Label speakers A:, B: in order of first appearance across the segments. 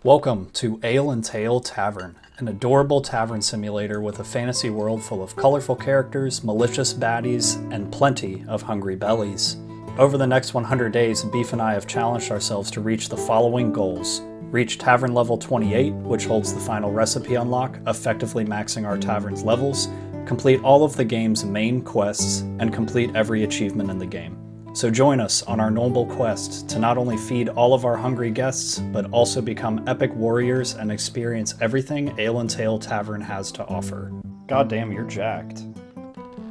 A: Welcome to Ale and Tale Tavern, an adorable tavern simulator with a fantasy world full of colorful characters, malicious baddies, and plenty of hungry bellies. Over the next 100 days, Beef and I have challenged ourselves to reach the following goals. Reach Tavern Level 28, which holds the final recipe unlock, effectively maxing our tavern's levels, complete all of the game's main quests, and complete every achievement in the game. So join us on our noble quest to not only feed all of our hungry guests, but also become epic warriors and experience everything Ale and Tale Tavern has to offer. Goddamn, you're jacked.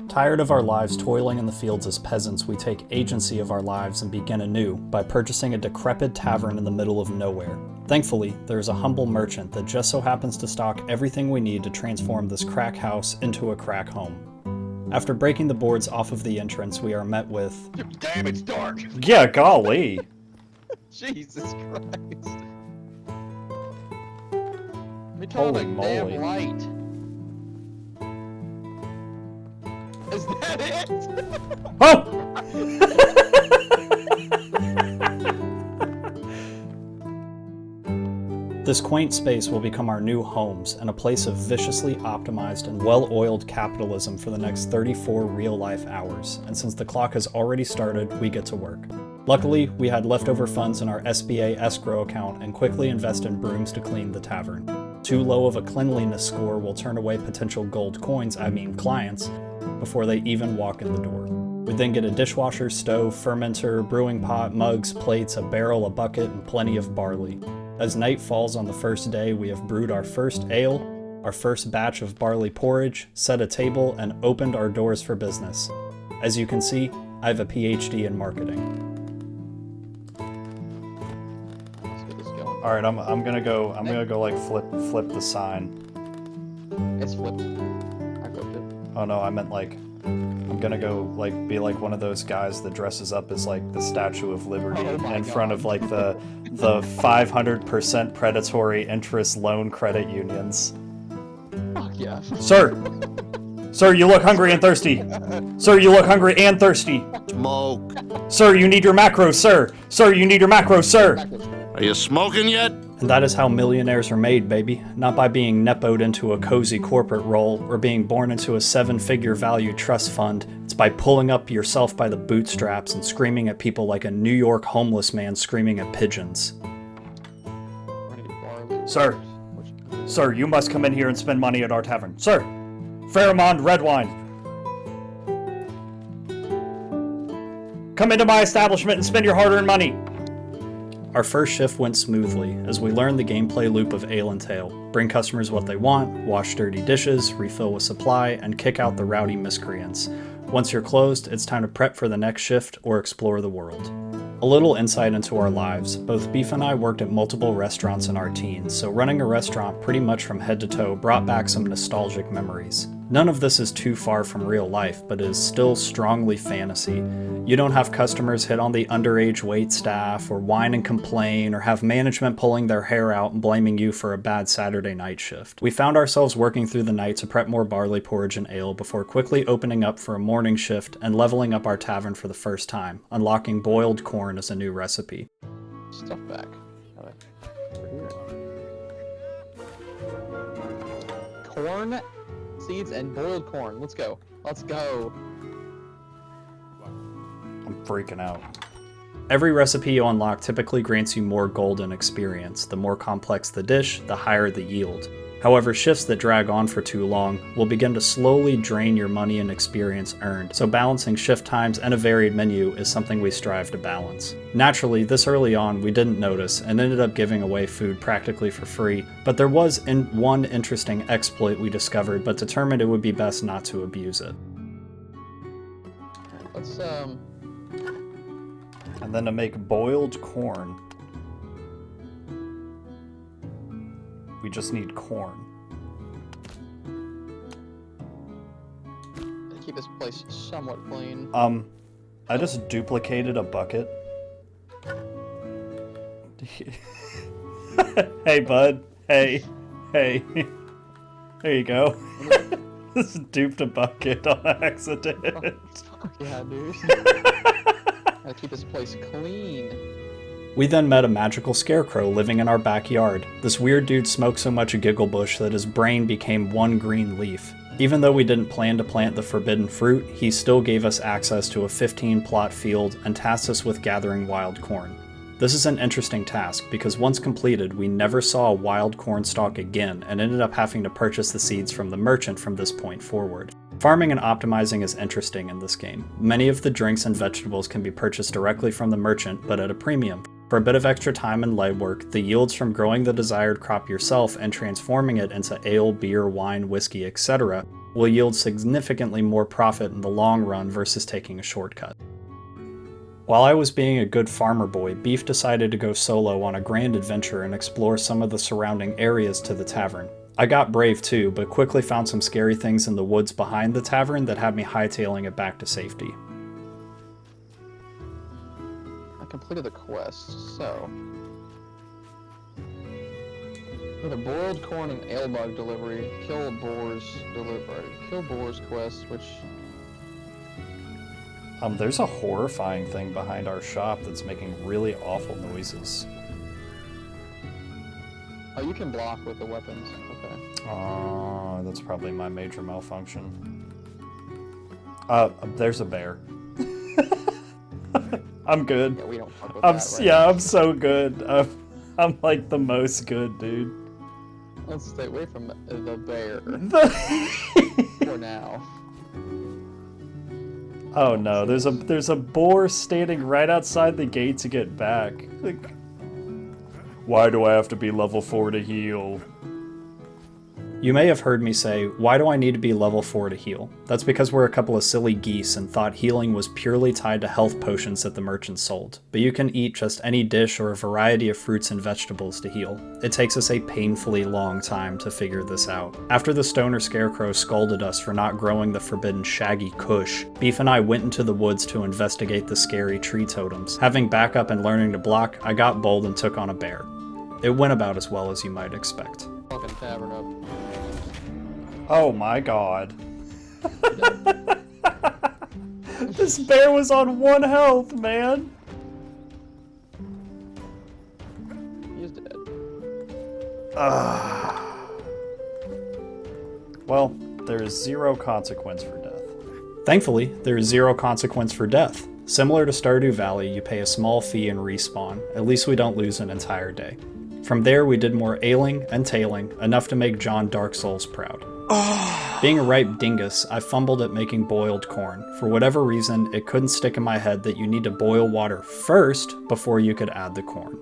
A: Tired of our lives toiling in the fields as peasants, we take agency of our lives and begin anew by purchasing a decrepit tavern in the middle of nowhere. Thankfully, there is a humble merchant that just so happens to stock everything we need to transform this crack house into a crack home. After breaking the boards off of the entrance, we are met with...
B: Damn, it's dark!
A: Yeah, golly!
B: Jesus Christ. Let me turn on a damn light. Is that it?
A: Oh! This quaint space will become our new homes and a place of viciously optimized and well-oiled capitalism for the next 34 real-life hours, and since the clock has already started, we get to work. Luckily, we had leftover funds in our SBA escrow account and quickly invest in brooms to clean the tavern. Too low of a cleanliness score will turn away potential gold coins, clients, before they even walk in the door. We then get a dishwasher, stove, fermenter, brewing pot, mugs, plates, a barrel, a bucket, and plenty of barley. As night falls on the first day, we have brewed our first ale, our first batch of barley porridge, set a table, and opened our doors for business. As you can see, I have a PhD in marketing.
B: Let's get this going.
A: All right, I'm gonna go like flip the sign.
B: It's flipped. I flipped it.
A: Oh no, I meant like I'm gonna go like be like one of those guys that dresses up as like the Statue of Liberty in front of like the 500% predatory interest loan credit unions.
B: Fuck yeah.
A: Sir, you look hungry and thirsty. Sir, you look hungry and thirsty.
C: Smoke.
A: Sir, you need your macros, sir. Sir, you need your macros, sir.
C: Are you smoking yet?
A: And that is how millionaires are made, baby. Not by being nepoed into a cozy corporate role or being born into a 7-figure value trust fund. It's by pulling up yourself by the bootstraps and screaming at people like a New York homeless man screaming at pigeons. Sir, you must come in here and spend money at our tavern. Sir, Fairmont red wine. Come into my establishment and spend your hard-earned money. Our first shift went smoothly as we learned the gameplay loop of Ale and Tale. Bring customers what they want, wash dirty dishes, refill with supply, and kick out the rowdy miscreants. Once you're closed, it's time to prep for the next shift or explore the world. A little insight into our lives. Both Beef and I worked at multiple restaurants in our teens, so running a restaurant pretty much from head to toe brought back some nostalgic memories. None of this is too far from real life, but is still strongly fantasy. You don't have customers hit on the underage wait staff, or whine and complain, or have management pulling their hair out and blaming you for a bad Saturday night shift. We found ourselves working through the night to prep more barley porridge and ale before quickly opening up for a morning shift and leveling up our tavern for the first time, unlocking boiled corn as a new recipe.
B: Stuff back. Over here. Corn, seeds, and boiled corn. Let's go. Let's go.
A: I'm freaking out. Every recipe you unlock typically grants you more golden experience. The more complex the dish, the higher the yield. However, shifts that drag on for too long will begin to slowly drain your money and experience earned, so balancing shift times and a varied menu is something we strive to balance. Naturally, this early on we didn't notice and ended up giving away food practically for free, but there was one interesting exploit we discovered but determined it would be best not to abuse it.
B: Let's
A: And then to make boiled corn, we just need corn.
B: keep this place somewhat clean.
A: I just duplicated a bucket. Hey, bud. Hey. There you go. Just duped a bucket on accident.
B: Oh, yeah, dude. Gotta keep this place clean.
A: We then met a magical scarecrow living in our backyard. This weird dude smoked so much a giggle bush that his brain became one green leaf. Even though we didn't plan to plant the forbidden fruit, he still gave us access to a 15-plot field and tasked us with gathering wild corn. This is an interesting task because once completed, we never saw a wild corn stalk again and ended up having to purchase the seeds from the merchant from this point forward. Farming and optimizing is interesting in this game. Many of the drinks and vegetables can be purchased directly from the merchant, but at a premium. For a bit of extra time and legwork, the yields from growing the desired crop yourself and transforming it into ale, beer, wine, whiskey, etc. will yield significantly more profit in the long run versus taking a shortcut. While I was being a good farmer boy, Beef decided to go solo on a grand adventure and explore some of the surrounding areas to the tavern. I got brave too, but quickly found some scary things in the woods behind the tavern that had me hightailing it back to safety.
B: I completed the quest, so... With a boiled corn and ale mug delivery, kill boars quest, which...
A: There's a horrifying thing behind our shop that's making really awful noises.
B: Oh, you can block with the weapons. Okay.
A: That's probably my major malfunction. There's a bear. I'm good.
B: Yeah, we don't fuck with that, right?
A: Yeah, I'm so good. I'm like the most good, dude.
B: Let's stay away from the bear. For now.
A: Oh no, there's a boar standing right outside the gate to get back. Like, why do I have to be level 4 to heal? You may have heard me say, why do I need to be level 4 to heal? That's because we're a couple of silly geese and thought healing was purely tied to health potions that the merchant sold. But you can eat just any dish or a variety of fruits and vegetables to heal. It takes us a painfully long time to figure this out. After the stoner scarecrow scolded us for not growing the forbidden shaggy kush, Beef and I went into the woods to investigate the scary tree totems. Having backup and learning to block, I got bold and took on a bear. It went about as well as you might expect.
B: Fucking tavern up.
A: Oh my god. This bear was on 1 health, man.
B: He's dead.
A: Well, there is 0 consequence for death. Thankfully, there is 0 consequence for death. Similar to Stardew Valley, you pay a small fee and respawn. At least we don't lose an entire day. From there, we did more ailing and tailing, enough to make John Dark Souls proud. Being a ripe dingus, I fumbled at making boiled corn. For whatever reason, it couldn't stick in my head that you need to boil water first before you could add the corn.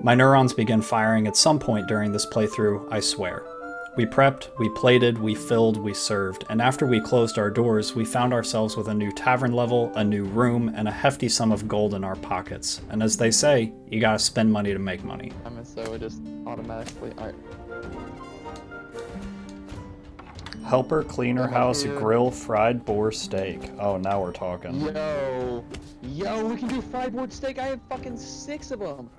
A: My neurons began firing at some point during this playthrough, I swear. We prepped, we plated, we filled, we served, and after we closed our doors, we found ourselves with a new tavern level, a new room, and a hefty sum of gold in our pockets. And as they say, you gotta spend money to make money.
B: I mean, so it just automatically... Alright.
A: Helper, cleaner house, grill, fried boar steak. Oh, now we're talking.
B: Yo, we can do fried board steak. I have fucking 6 of them.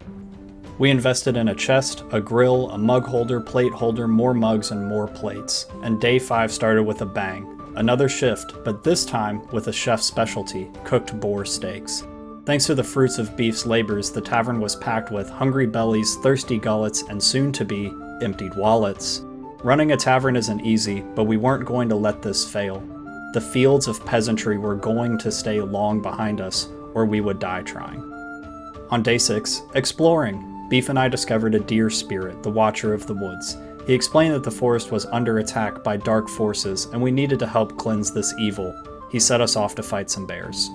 A: We invested in a chest, a grill, a mug holder, plate holder, more mugs, and more plates. And day 5 started with a bang. Another shift, but this time with a chef's specialty, cooked boar steaks. Thanks to the fruits of Beef's labors, the tavern was packed with hungry bellies, thirsty gullets, and soon-to-be emptied wallets. Running a tavern isn't easy, but we weren't going to let this fail. The fields of peasantry were going to stay long behind us, or we would die trying. On day 6, exploring. Beef and I discovered a deer spirit, the Watcher of the Woods. He explained that the forest was under attack by dark forces, and we needed to help cleanse this evil. He set us off to fight some bears.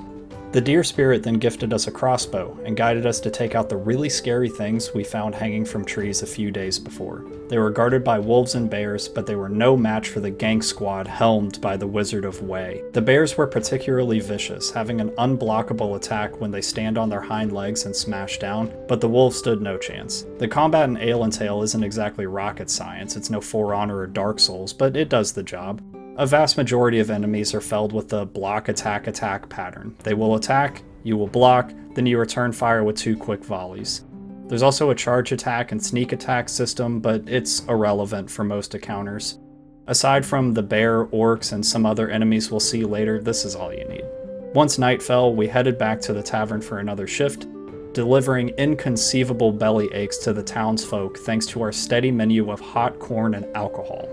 A: The deer spirit then gifted us a crossbow, and guided us to take out the really scary things we found hanging from trees a few days before. They were guarded by wolves and bears, but they were no match for the gang squad helmed by the Wizard of Way. The bears were particularly vicious, having an unblockable attack when they stand on their hind legs and smash down, but the wolves stood no chance. The combat in Ale and Tale isn't exactly rocket science, it's no For Honor or Dark Souls, but it does the job. A vast majority of enemies are felled with the block attack attack pattern. They will attack, you will block, then you return fire with 2 quick volleys. There's also a charge attack and sneak attack system, but it's irrelevant for most encounters. Aside from the bear, orcs, and some other enemies we'll see later, this is all you need. Once night fell, we headed back to the tavern for another shift. delivering inconceivable belly aches to the townsfolk thanks to our steady menu of hot corn and alcohol.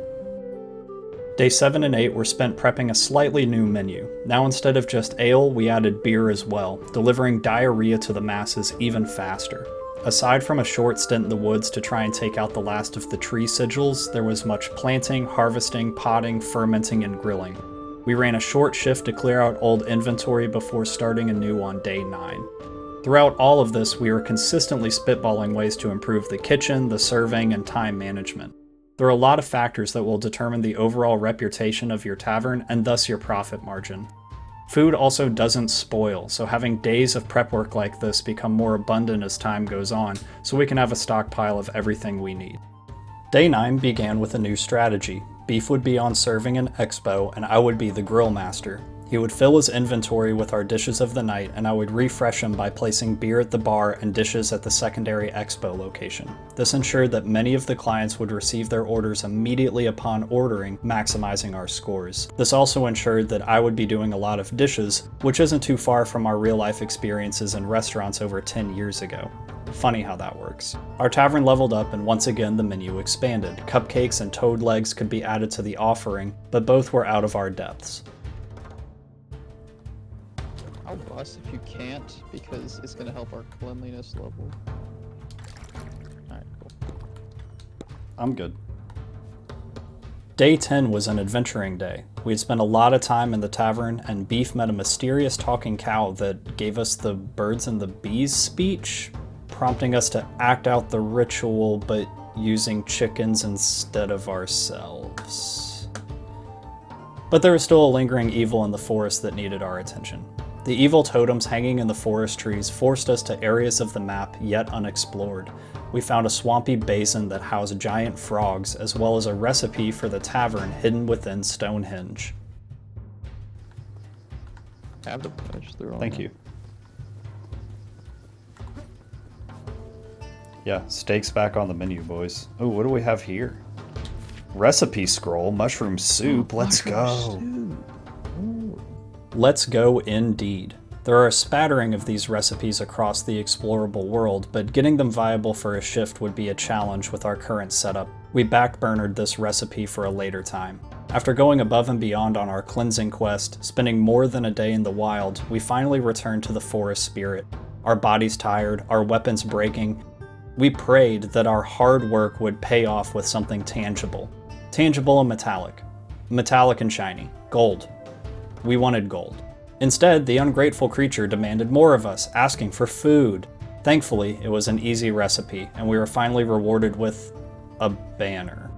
A: Day 7 and 8 were spent prepping a slightly new menu. Now instead of just ale, we added beer as well, delivering diarrhea to the masses even faster. Aside from a short stint in the woods to try and take out the last of the tree sigils, there was much planting, harvesting, potting, fermenting, and grilling. We ran a short shift to clear out old inventory before starting anew on day 9. Throughout all of this, we were consistently spitballing ways to improve the kitchen, the serving, and time management. There are a lot of factors that will determine the overall reputation of your tavern and thus your profit margin. Food also doesn't spoil, so having days of prep work like this become more abundant as time goes on, so we can have a stockpile of everything we need. Day 9 began with a new strategy. Beef would be on serving an expo, and I would be the grill master. He would fill his inventory with our dishes of the night, and I would refresh him by placing beer at the bar and dishes at the secondary expo location. This ensured that many of the clients would receive their orders immediately upon ordering, maximizing our scores. This also ensured that I would be doing a lot of dishes, which isn't too far from our real-life experiences in restaurants over 10 years ago. Funny how that works. Our tavern leveled up and once again the menu expanded. Cupcakes and toad legs could be added to the offering, but both were out of our depths.
B: I'll bust if you can't, because it's going to help our cleanliness level. Alright, cool.
A: I'm good. Day 10 was an adventuring day. We had spent a lot of time in the tavern, and Beef met a mysterious talking cow that gave us the birds and the bees speech, prompting us to act out the ritual, but using chickens instead of ourselves. But there was still a lingering evil in the forest that needed our attention. The evil totems hanging in the forest trees forced us to areas of the map yet unexplored. We found a swampy basin that housed giant frogs, as well as a recipe for the tavern hidden within Stonehenge.
B: Have the punch through.
A: Thank you. Yeah, steaks back on the menu, boys. Oh, what do we have here? Recipe scroll, mushroom soup, let's go. Let's go indeed. There are a spattering of these recipes across the explorable world, but getting them viable for a shift would be a challenge with our current setup. We backburnered this recipe for a later time. After going above and beyond on our cleansing quest, spending more than a day in the wild, we finally returned to the forest spirit. Our bodies tired, our weapons breaking. We prayed that our hard work would pay off with something tangible. Tangible and metallic. Metallic and shiny. Gold. We wanted gold. Instead, the ungrateful creature demanded more of us, asking for food. Thankfully, it was an easy recipe, and we were finally rewarded with a banner.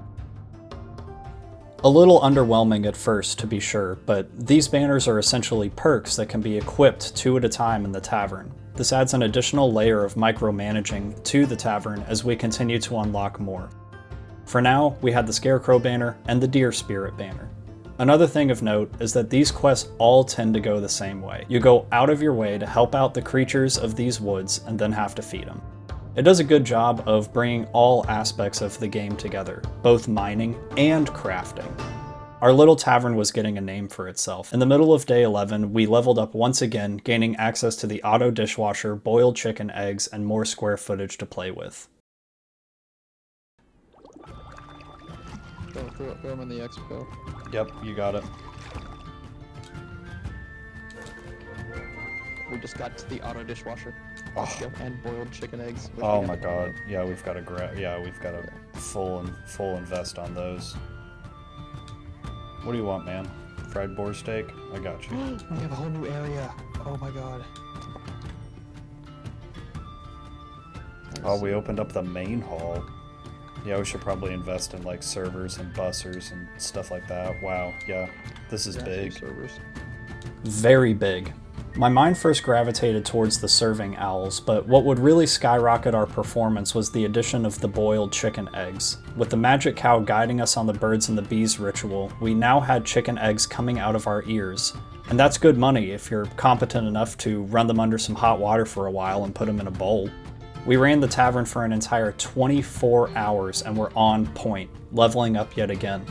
A: A little underwhelming at first, to be sure, but these banners are essentially perks that can be equipped 2 at a time in the tavern. This adds an additional layer of micromanaging to the tavern as we continue to unlock more. For now, we had the Scarecrow banner and the Deer Spirit banner. Another thing of note is that these quests all tend to go the same way. You go out of your way to help out the creatures of these woods and then have to feed them. It does a good job of bringing all aspects of the game together, both mining and crafting. Our little tavern was getting a name for itself. In the middle of day 11, we leveled up once again, gaining access to the auto dishwasher, boiled chicken eggs, and more square footage to play with.
B: Throw them in the expo.
A: Yep, you got it.
B: We just got to the auto dishwasher.
A: Oh.
B: Yep, and boiled chicken eggs.
A: Oh my god. Yeah, we've got to full invest on those. What do you want, man? Fried boar steak? I got you.
B: We have a whole new area. Oh my god.
A: Oh, we opened up the main hall. Yeah, we should probably invest in like servers and bussers and stuff like that. Wow, yeah, this is big.
B: Servers.
A: Very big. My mind first gravitated towards the serving owls, but what would really skyrocket our performance was the addition of the boiled chicken eggs. With the magic cow guiding us on the birds and the bees ritual, we now had chicken eggs coming out of our ears. And that's good money if you're competent enough to run them under some hot water for a while and put them in a bowl. We ran the tavern for an entire 24 hours and were on point, leveling up yet again.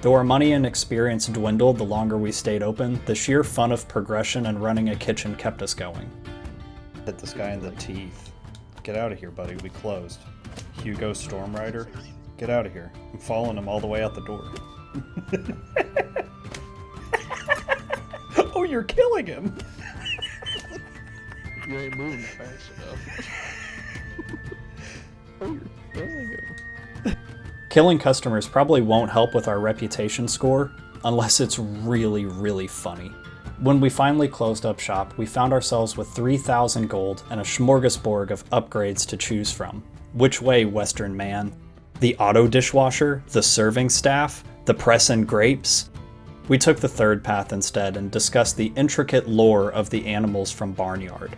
A: Though our money and experience dwindled the longer we stayed open, the sheer fun of progression and running a kitchen kept us going. Hit this guy in the teeth. Get out of here, buddy. We closed. Hugo Stormrider. Get out of here. I'm following him all the way out the door. Oh, you're killing him!
B: You ain't moving fast enough. Oh, you're killing him.
A: Killing customers probably won't help with our reputation score, unless it's really, really funny. When we finally closed up shop, we found ourselves with 3,000 gold and a smorgasbord of upgrades to choose from. Which way, Western man? The auto dishwasher? The serving staff? The press and grapes? We took the third path instead and discussed the intricate lore of the animals from Barnyard.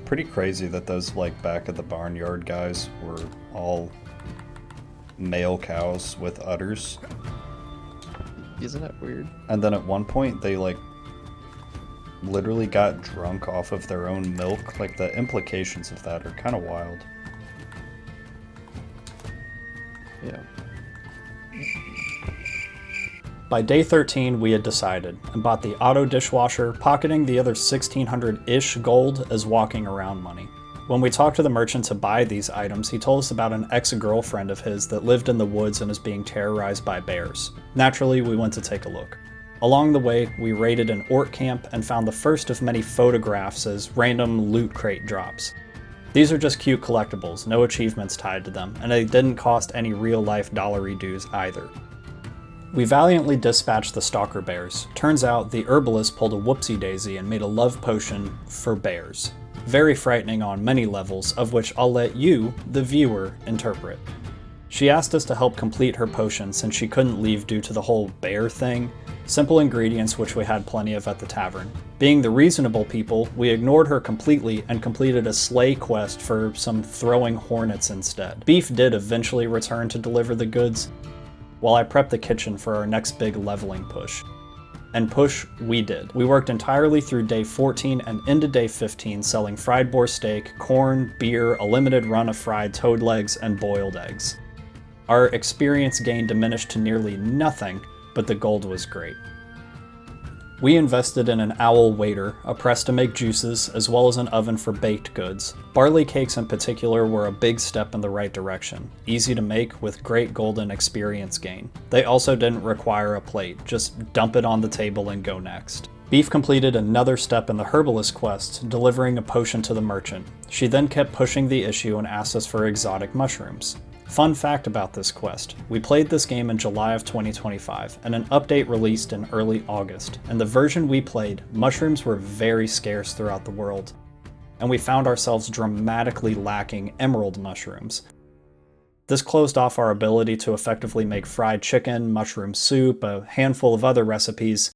A: Pretty crazy that those, like, back at the Barnyard guys were all male cows with udders.
B: Isn't that weird?
A: And then at one point they, like, literally got drunk off of their own milk. Like, the implications of that are kind of wild.
B: Yeah.
A: By day 13, we had decided and bought the auto dishwasher, pocketing the other 1,600-ish gold as walking around money. When we talked to the merchant to buy these items, he told us about an ex-girlfriend of his that lived in the woods and is being terrorized by bears. Naturally, we went to take a look. Along the way, we raided an orc camp and found the first of many photographs as random loot crate drops. These are just cute collectibles, no achievements tied to them, and they didn't cost any real-life dollary dues either. We valiantly dispatched the stalker bears. Turns out the herbalist pulled a whoopsie-daisy and made a love potion for bears. Very frightening on many levels, of which I'll let you, the viewer, interpret. She asked us to help complete her potion since she couldn't leave due to the whole bear thing. Simple ingredients which we had plenty of at the tavern. Being the reasonable people, we ignored her completely and completed a slay quest for some throwing hornets instead. Beef did eventually return to deliver the goods, while I prepped the kitchen for our next big leveling push. And push we did. We worked entirely through day 14 and into day 15 selling fried boar steak, corn, beer, a limited run of fried toad legs, and boiled eggs. Our experience gain diminished to nearly nothing, but the gold was great. We invested in an owl waiter, a press to make juices, as well as an oven for baked goods. Barley cakes in particular were a big step in the right direction, easy to make with great golden experience gain. They also didn't require a plate, just dump it on the table and go next. Beef completed another step in the herbalist quest, delivering a potion to the merchant. She then kept pushing the issue and asked us for exotic mushrooms. Fun fact about this quest, we played this game in July of 2025, and an update released in early August. In the version we played, mushrooms were very scarce throughout the world, and we found ourselves dramatically lacking emerald mushrooms. This closed off our ability to effectively make fried chicken, mushroom soup, a handful of other recipes,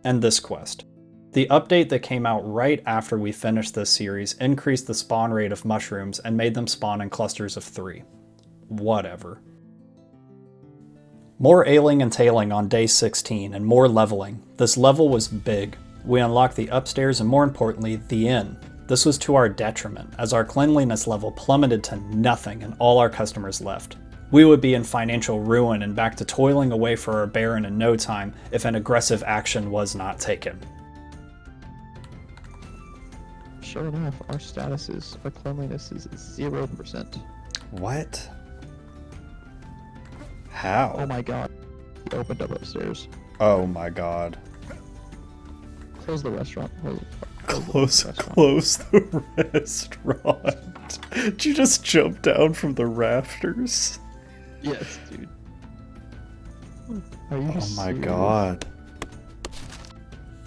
A: and this quest. The update that came out right after we finished this series increased the spawn rate of mushrooms and made them spawn in clusters of 3. Whatever. More ailing and tailing on day 16 and more leveling. This level was big. We unlocked the upstairs and more importantly, the inn. This was to our detriment, as our cleanliness level plummeted to nothing and all our customers left. We would be in financial ruin and back to toiling away for our baron in no time if an aggressive action was not taken.
B: Sure enough, our cleanliness is 0%.
A: What? How?
B: Oh my god. He opened up upstairs.
A: Oh my god.
B: Close the restaurant.
A: Close the restaurant. Did you just jump down from the rafters?
B: Yes, dude. Are you
A: Oh
B: just
A: my
B: serious?
A: god.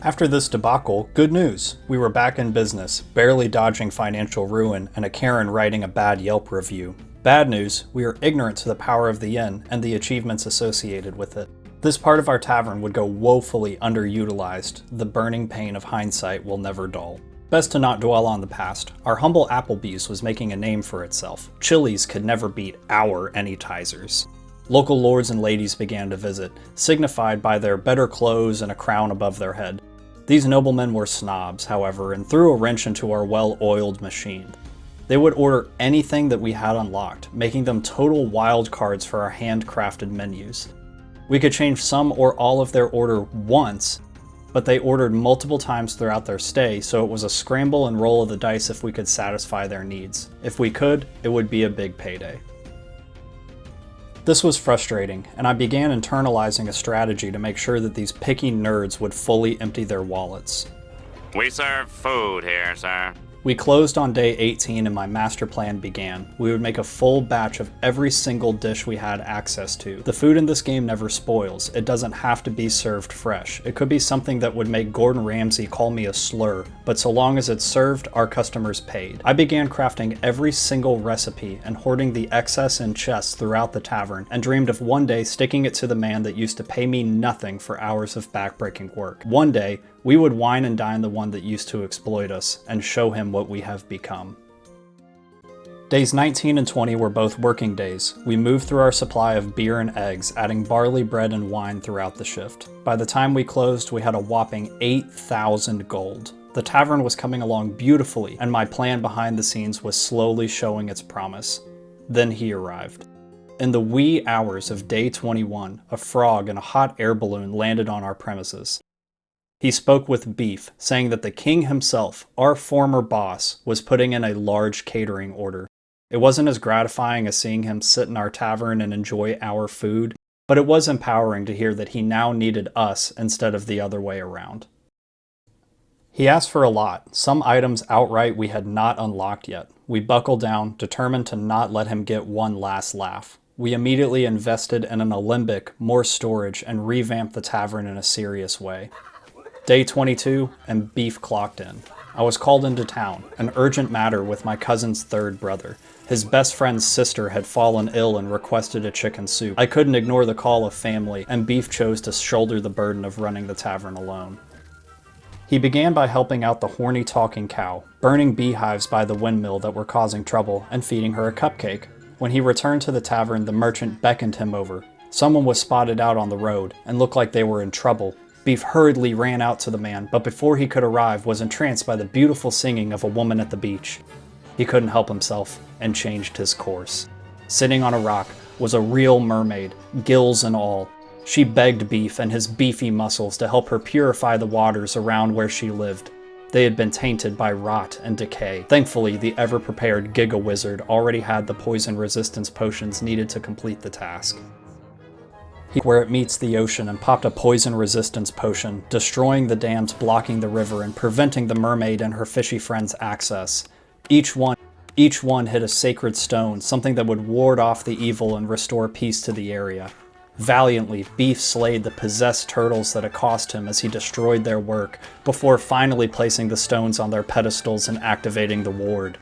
A: After this debacle, good news. We were back in business, barely dodging financial ruin and a Karen writing a bad Yelp review. Bad news, we are ignorant to the power of the inn and the achievements associated with it. This part of our tavern would go woefully underutilized. The burning pain of hindsight will never dull. Best to not dwell on the past. Our humble Applebee's was making a name for itself. Chili's could never beat our anytizers. Local lords and ladies began to visit, signified by their better clothes and a crown above their head. These noblemen were snobs, however, and threw a wrench into our well-oiled machine. They would order anything that we had unlocked, making them total wild cards for our handcrafted menus. We could change some or all of their order once, but they ordered multiple times throughout their stay, so it was a scramble and roll of the dice if we could satisfy their needs. If we could, it would be a big payday. This was frustrating, and I began internalizing a strategy to make sure that these picky nerds would fully empty their wallets.
D: We serve food here, sir.
A: We closed on day 18 and my master plan began. We would make a full batch of every single dish we had access to. The food in this game never spoils. It doesn't have to be served fresh. It could be something that would make Gordon Ramsay call me a slur, but so long as it's served, our customers paid. I began crafting every single recipe and hoarding the excess in chests throughout the tavern, and dreamed of one day sticking it to the man that used to pay me nothing for hours of backbreaking work. One day, we would wine and dine the one that used to exploit us, and show him what we have become. Days 19 and 20 were both working days. We moved through our supply of beer and eggs, adding barley, bread, and wine throughout the shift. By the time we closed, we had a whopping 8,000 gold. The tavern was coming along beautifully, and my plan behind the scenes was slowly showing its promise. Then he arrived. In the wee hours of day 21, a frog and a hot air balloon landed on our premises. He spoke with Beef, saying that the king himself, our former boss, was putting in a large catering order. It wasn't as gratifying as seeing him sit in our tavern and enjoy our food, but it was empowering to hear that he now needed us instead of the other way around. He asked for a lot, some items outright we had not unlocked yet. We buckled down, determined to not let him get one last laugh. We immediately invested in an alembic, more storage, and revamped the tavern in a serious way. Day 22, and Beef clocked in. I was called into town, an urgent matter with my cousin's third brother. His best friend's sister had fallen ill and requested a chicken soup. I couldn't ignore the call of family, and Beef chose to shoulder the burden of running the tavern alone. He began by helping out the horny talking cow, burning beehives by the windmill that were causing trouble, and feeding her a cupcake. When he returned to the tavern, the merchant beckoned him over. Someone was spotted out on the road, and looked like they were in trouble. Beef hurriedly ran out to the man, but before he could arrive was entranced by the beautiful singing of a woman at the beach. He couldn't help himself and changed his course. Sitting on a rock was a real mermaid, gills and all. She begged Beef and his beefy muscles to help her purify the waters around where she lived. They had been tainted by rot and decay. Thankfully, the ever-prepared Giga Wizard already had the poison resistance potions needed to complete the task. Where it meets the ocean and popped a poison resistance potion, destroying the dams blocking the river and preventing the mermaid and her fishy friends access. Each one hit a sacred stone, something that would ward off the evil and restore peace to the area. Valiantly, Beef slayed the possessed turtles that accost him as he destroyed their work, before finally placing the stones on their pedestals and activating the ward.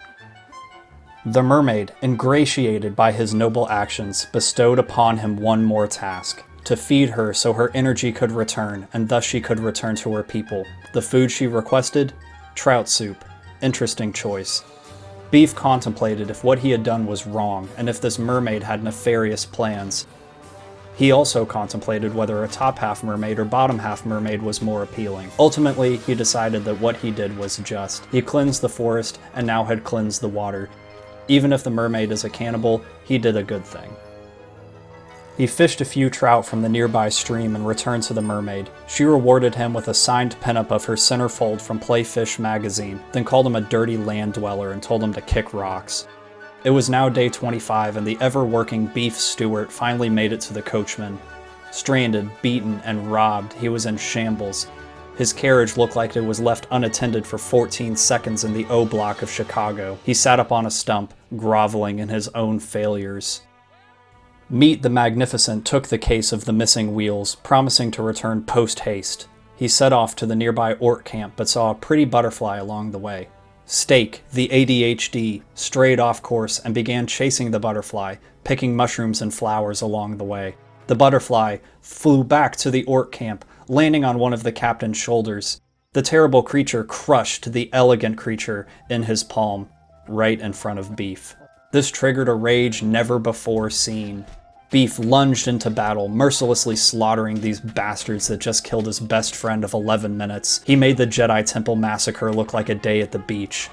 A: The mermaid, ingratiated by his noble actions, bestowed upon him one more task: to feed her so her energy could return, and thus she could return to her people. The food she requested? Trout soup. Interesting choice. Beef contemplated if what he had done was wrong, and if this mermaid had nefarious plans. He also contemplated whether a top-half mermaid or bottom-half mermaid was more appealing. Ultimately, he decided that what he did was just. He cleansed the forest, and now had cleansed the water. Even if the mermaid is a cannibal, he did a good thing. He fished a few trout from the nearby stream and returned to the mermaid. She rewarded him with a signed pinup of her centerfold from Playfish magazine, then called him a dirty land dweller and told him to kick rocks. It was now day 25, and the ever-working Beef Stewart finally made it to the coachman. Stranded, beaten, and robbed, he was in shambles. His carriage looked like it was left unattended for 14 seconds in the O Block of Chicago. He sat up on a stump, groveling in his own failures. Meat the Magnificent took the case of the missing wheels, promising to return post-haste. He set off to the nearby orc camp, but saw a pretty butterfly along the way. Steak, the ADHD, strayed off course and began chasing the butterfly, picking mushrooms and flowers along the way. The butterfly flew back to the orc camp, landing on one of the captain's shoulders. The terrible creature crushed the elegant creature in his palm, right in front of Beef. This triggered a rage never before seen. Beef lunged into battle, mercilessly slaughtering these bastards that just killed his best friend of 11 minutes. He made the Jedi Temple massacre look like a day at the beach.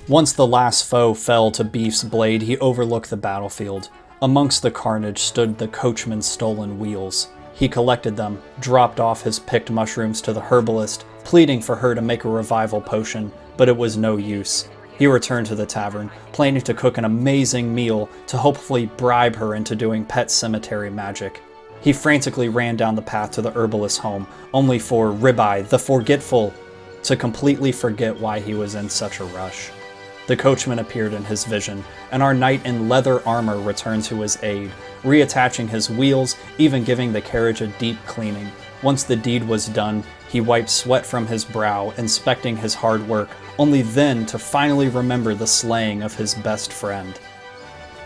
A: Once the last foe fell to Beef's blade, he overlooked the battlefield. Amongst the carnage stood the coachman's stolen wheels. He collected them, dropped off his picked mushrooms to the herbalist, pleading for her to make a revival potion, but it was no use. He returned to the tavern, planning to cook an amazing meal to hopefully bribe her into doing pet cemetery magic. He frantically ran down the path to the herbalist's home, only for Ribeye, the forgetful, to completely forget why he was in such a rush. The coachman appeared in his vision, and our knight in leather armor returned to his aid, reattaching his wheels, even giving the carriage a deep cleaning. Once the deed was done, he wiped sweat from his brow, inspecting his hard work, only then to finally remember the slaying of his best friend.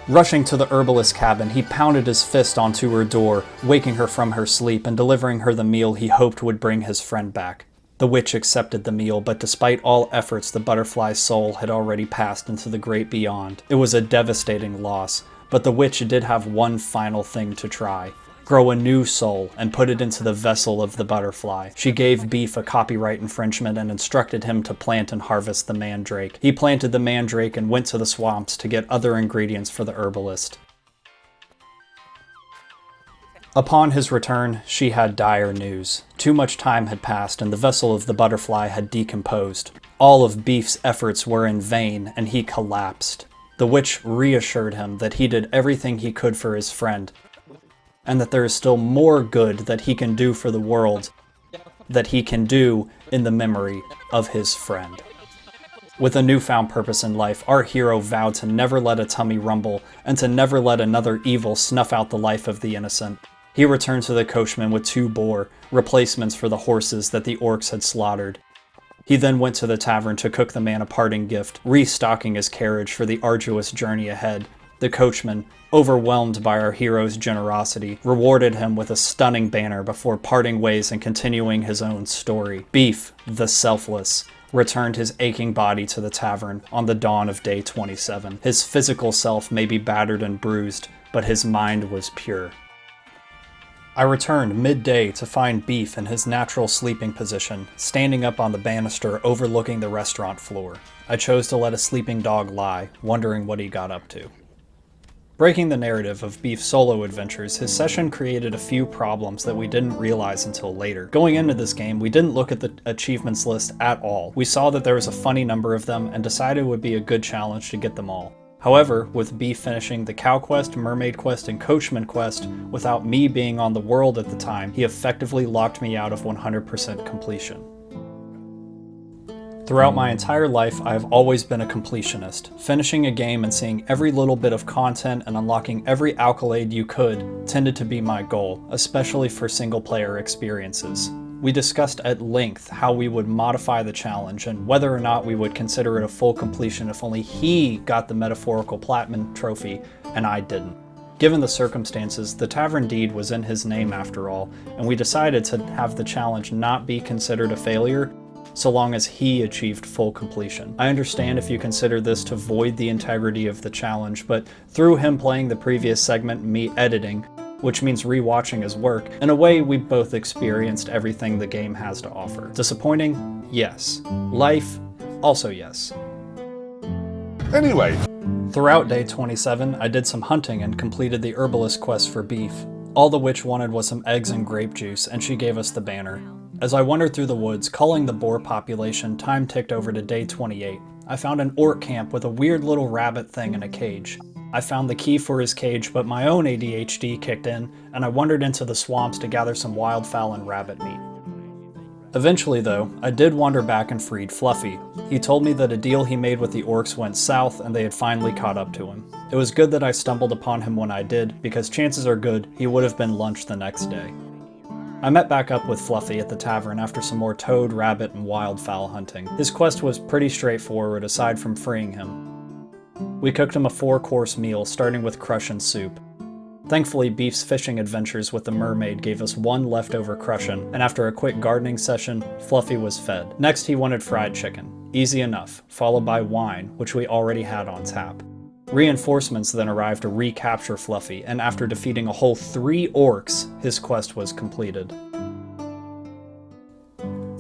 A: Rushing to the herbalist's cabin, he pounded his fist onto her door, waking her from her sleep and delivering her the meal he hoped would bring his friend back. The witch accepted the meal, but despite all efforts, the butterfly's soul had already passed into the great beyond. It was a devastating loss, but the witch did have one final thing to try. Grow a new soul and put it into the vessel of the butterfly. She gave Beef a copyright infringement and instructed him to plant and harvest the mandrake. He planted the mandrake and went to the swamps to get other ingredients for the herbalist. Upon his return, she had dire news. Too much time had passed and the vessel of the butterfly had decomposed. All of Beef's efforts were in vain and he collapsed. The witch reassured him that he did everything he could for his friend, and that there is still more good that he can do for the world, that he can do in the memory of his friend. With a newfound purpose in life, our hero vowed to never let a tummy rumble, and to never let another evil snuff out the life of the innocent. He returned to the coachman with 2 boar, replacements for the horses that the orcs had slaughtered. He then went to the tavern to cook the man a parting gift, restocking his carriage for the arduous journey ahead. The coachman, overwhelmed by our hero's generosity, rewarded him with a stunning banner before parting ways and continuing his own story. Beef, the selfless, returned his aching body to the tavern on the dawn of day 27. His physical self may be battered and bruised, but his mind was pure. I returned midday to find Beef in his natural sleeping position, standing up on the banister overlooking the restaurant floor. I chose to let a sleeping dog lie, wondering what he got up to. Breaking the narrative of Beef's solo adventures, his session created a few problems that we didn't realize until later. Going into this game, we didn't look at the achievements list at all. We saw that there was a funny number of them and decided it would be a good challenge to get them all. However, with Beef finishing the Cow Quest, Mermaid Quest, and Coachman Quest without me being on the world at the time, he effectively locked me out of 100% completion. Throughout my entire life, I have always been a completionist. Finishing a game and seeing every little bit of content and unlocking every accolade you could tended to be my goal, especially for single-player experiences. We discussed at length how we would modify the challenge and whether or not we would consider it a full completion if only he got the metaphorical platinum trophy and I didn't. Given the circumstances, the tavern deed was in his name after all, and we decided to have the challenge not be considered a failure so long as he achieved full completion. I understand if you consider this to void the integrity of the challenge, but through him playing the previous segment and me editing, which means rewatching his work, in a way we both experienced everything the game has to offer. Disappointing? Yes. Life? Also yes.
C: Anyway.
A: Throughout day 27, I did some hunting and completed the herbalist quest for Beef. All the witch wanted was some eggs and grape juice, and she gave us the banner. As I wandered through the woods, culling the boar population, time ticked over to day 28. I found an orc camp with a weird little rabbit thing in a cage. I found the key for his cage, but my own ADHD kicked in, and I wandered into the swamps to gather some wildfowl and rabbit meat. Eventually, though, I did wander back and freed Fluffy. He told me that a deal he made with the orcs went south and they had finally caught up to him. It was good that I stumbled upon him when I did, because chances are good he would have been lunch the next day. I met back up with Fluffy at the tavern after some more toad, rabbit, and wildfowl hunting. His quest was pretty straightforward aside from freeing him. We cooked him a 4-course meal, starting with crush and soup. Thankfully, Beef's fishing adventures with the mermaid gave us 1 leftover crushin', and after a quick gardening session, Fluffy was fed. Next, he wanted fried chicken. Easy enough, followed by wine, which we already had on tap. Reinforcements then arrived to recapture Fluffy, and after defeating a whole 3 orcs, his quest was completed.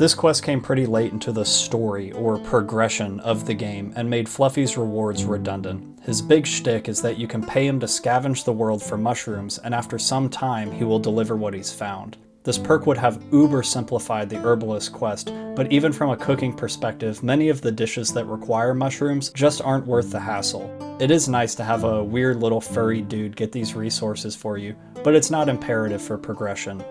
A: This quest came pretty late into the story, or progression, of the game, and made Fluffy's rewards redundant. His big shtick is that you can pay him to scavenge the world for mushrooms, and after some time he will deliver what he's found. This perk would have uber simplified the herbalist quest, but even from a cooking perspective, many of the dishes that require mushrooms just aren't worth the hassle. It is nice to have a weird little furry dude get these resources for you, but it's not imperative for progression.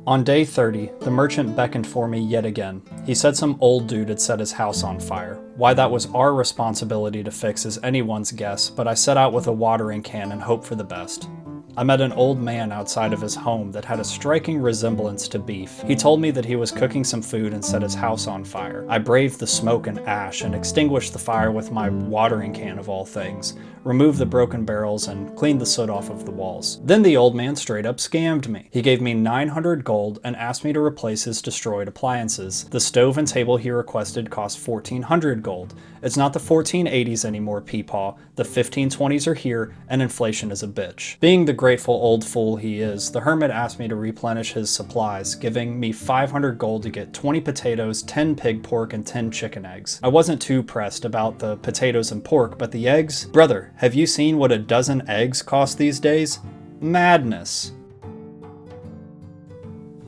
A: On day 30, the merchant beckoned for me yet again. He said some old dude had set his house on fire. Why that was our responsibility to fix is anyone's guess, but I set out with a watering can and hoped for the best. I met an old man outside of his home that had a striking resemblance to beef. He told me that he was cooking some food and set his house on fire. I braved the smoke and ash and extinguished the fire with my watering can of all things, removed the broken barrels and cleaned the soot off of the walls. Then the old man straight up scammed me. He gave me 900 gold and asked me to replace his destroyed appliances. The stove and table he requested cost 1400 gold. It's not the 1480s anymore, peepaw. The 1520s are here, and inflation is a bitch. Being the grateful old fool he is, the hermit asked me to replenish his supplies, giving me 500 gold to get 20 potatoes, 10 pig pork, and 10 chicken eggs. I wasn't too pressed about the potatoes and pork, but the eggs? Brother, have you seen what a dozen eggs cost these days? Madness.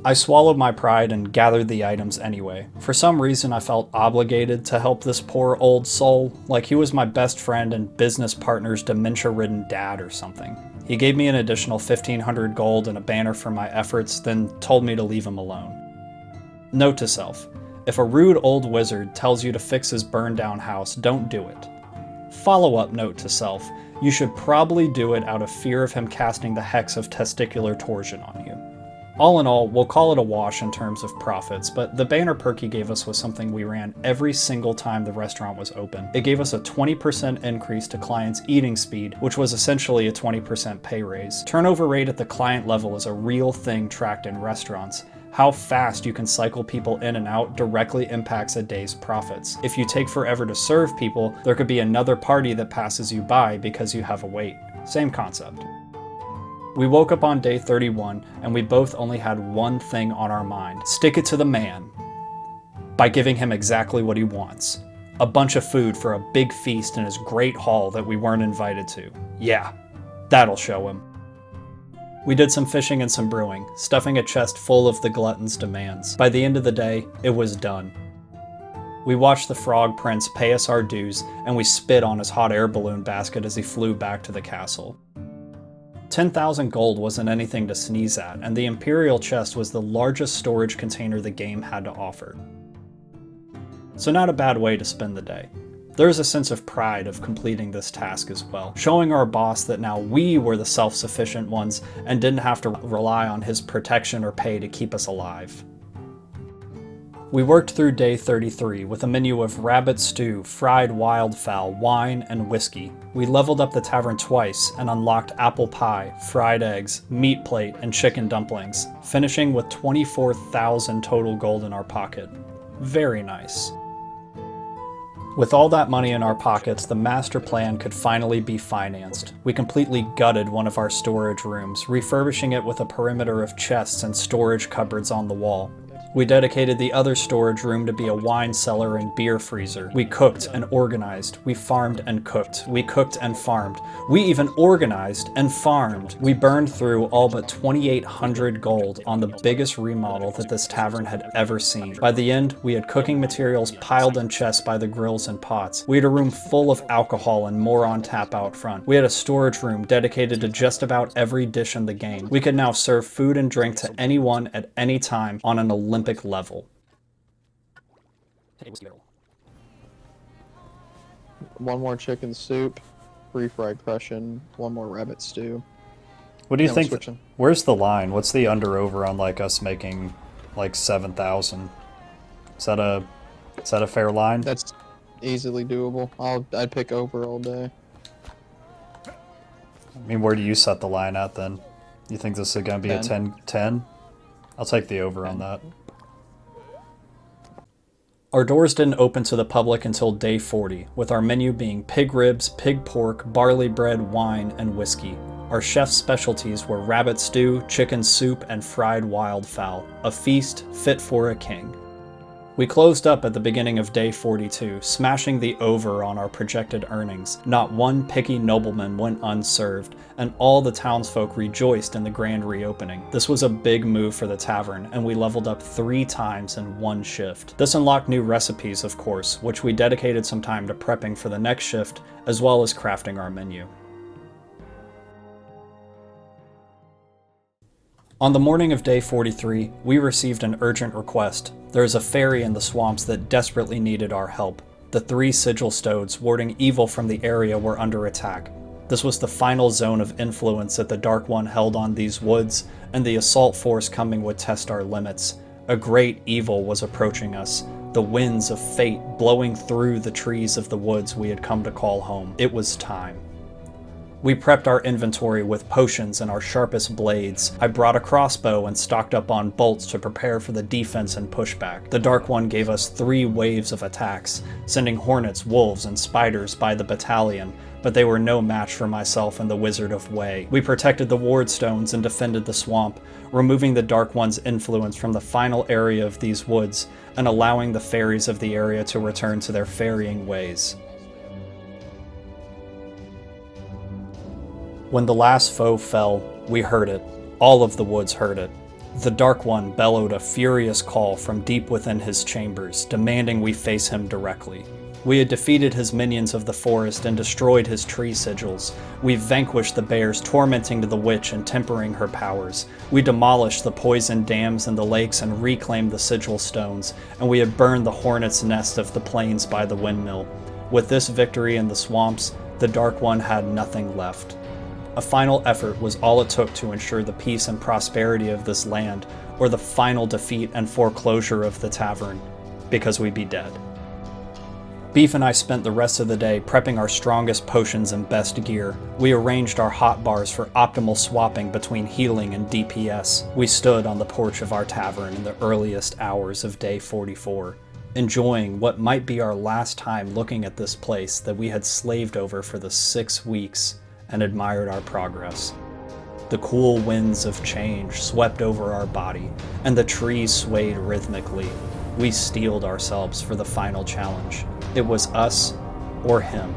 A: I swallowed my pride and gathered the items anyway. For some reason I felt obligated to help this poor old soul, like he was my best friend and business partner's dementia-ridden dad or something. He gave me an additional 1500 gold and a banner for my efforts, then told me to leave him alone. Note to self: if a rude old wizard tells you to fix his burned down house, don't do it. Follow-up note to self: you should probably do it out of fear of him casting the hex of testicular torsion on you. All in all, we'll call it a wash in terms of profits, but the banner perk he gave us was something we ran every single time the restaurant was open. It gave us a 20% increase to clients' eating speed, which was essentially a 20% pay raise. Turnover rate at the client level is a real thing tracked in restaurants. How fast you can cycle people in and out directly impacts a day's profits. If you take forever to serve people, there could be another party that passes you by because you have a wait. Same concept. We woke up on day 31 and we both only had one thing on our mind: stick it to the man by giving him exactly what he wants. A bunch of food for a big feast in his great hall that we weren't invited to. Yeah, that'll show him. We did some fishing and some brewing, stuffing a chest full of the glutton's demands. By the end of the day, it was done. We watched the frog prince pay us our dues, and we spit on his hot air balloon basket as he flew back to the castle. 10,000 gold wasn't anything to sneeze at, and the Imperial chest was the largest storage container the game had to offer. So not a bad way to spend the day. There is a sense of pride of completing this task as well, showing our boss that now we were the self-sufficient ones and didn't have to rely on his protection or pay to keep us alive. We worked through day 33 with a menu of rabbit stew, fried wildfowl, wine, and whiskey. We leveled up the tavern twice and unlocked apple pie, fried eggs, meat plate, and chicken dumplings, finishing with 24,000 total gold in our pocket. Very nice. With all that money in our pockets, the master plan could finally be financed. We completely gutted one of our storage rooms, refurbishing it with a perimeter of chests and storage cupboards on the wall. We dedicated the other storage room to be a wine cellar and beer freezer. We cooked and organized. We farmed and cooked. We cooked and farmed. We even organized and farmed. We burned through all but 2,800 gold on the biggest remodel that this tavern had ever seen. By the end, we had cooking materials piled in chests by the grills and pots. We had a room full of alcohol and more on tap out front. We had a storage room dedicated to just about every dish in the game. We could now serve food and drink to anyone at any time on an Olympic level.
B: One more chicken soup, refried Prussian, one more rabbit stew.
A: What do you
B: Yeah,
A: think?
B: we're switching.
A: Where's the line? What's the under over on like us making like 7,000? Is that a fair line?
B: That's easily doable. I'd pick over all day.
A: I mean, where do you set the line at then? You think this is going to be
B: 10.
A: a 10? I'll take the over on that. Our doors didn't open to the public until day 40, with our menu being pig ribs, pig pork, barley bread, wine, and whiskey. Our chef's specialties were rabbit stew, chicken soup, and fried wildfowl, a feast fit for a king. We closed up at the beginning of day 42, smashing the over on our projected earnings. Not one picky nobleman went unserved, and all the townsfolk rejoiced in the grand reopening. This was a big move for the tavern, and we leveled up 3 times in one shift. This unlocked new recipes, of course, which we dedicated some time to prepping for the next shift, as well as crafting our menu. On the morning of day 43, we received an urgent request. There is a fairy in the swamps that desperately needed our help. The 3 sigil stones warding evil from the area were under attack. This was the final zone of influence that the Dark One held on these woods, and the assault force coming would test our limits. A great evil was approaching us, the winds of fate blowing through the trees of the woods we had come to call home. It was time. We prepped our inventory with potions and our sharpest blades. I brought a crossbow and stocked up on bolts to prepare for the defense and pushback. The Dark One gave us 3 waves of attacks, sending hornets, wolves, and spiders by the battalion, but they were no match for myself and the Wizard of Way. We protected the ward stones and defended the swamp, removing the Dark One's influence from the final area of these woods and allowing the fairies of the area to return to their ferrying ways. When the last foe fell, we heard it. All of the woods heard it. The Dark One bellowed a furious call from deep within his chambers, demanding we face him directly. We had defeated his minions of the forest and destroyed his tree sigils. We vanquished the bears tormenting the witch and tempering her powers. We demolished the poison dams in the lakes and reclaimed the sigil stones, and we had burned the hornet's nest of the plains by the windmill. With this victory in the swamps, the Dark One had nothing left. A final effort was all it took to ensure the peace and prosperity of this land, or the final defeat and foreclosure of the tavern, because we'd be dead. Beef and I spent the rest of the day prepping our strongest potions and best gear. We arranged our hot bars for optimal swapping between healing and DPS. We stood on the porch of our tavern in the earliest hours of day 44, enjoying what might be our last time looking at this place that we had slaved over for the 6 weeks, and admired our progress. The cool winds of change swept over our body, and the trees swayed rhythmically. We steeled ourselves for the final challenge. It was us or him.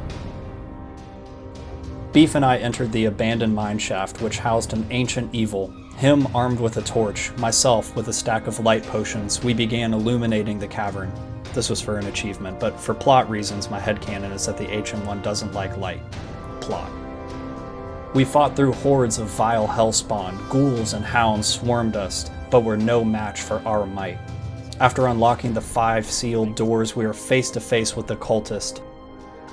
A: Beef and I entered the abandoned mineshaft, which housed an ancient evil. Him armed with a torch, myself with a stack of light potions. We began illuminating the cavern. This was for an achievement, but for plot reasons, my headcanon is that the HM1 doesn't like light. Plot. We fought through hordes of vile hellspawn, ghouls and hounds swarmed us, but were no match for our might. After unlocking the 5 sealed doors, we were face to face with the cultist,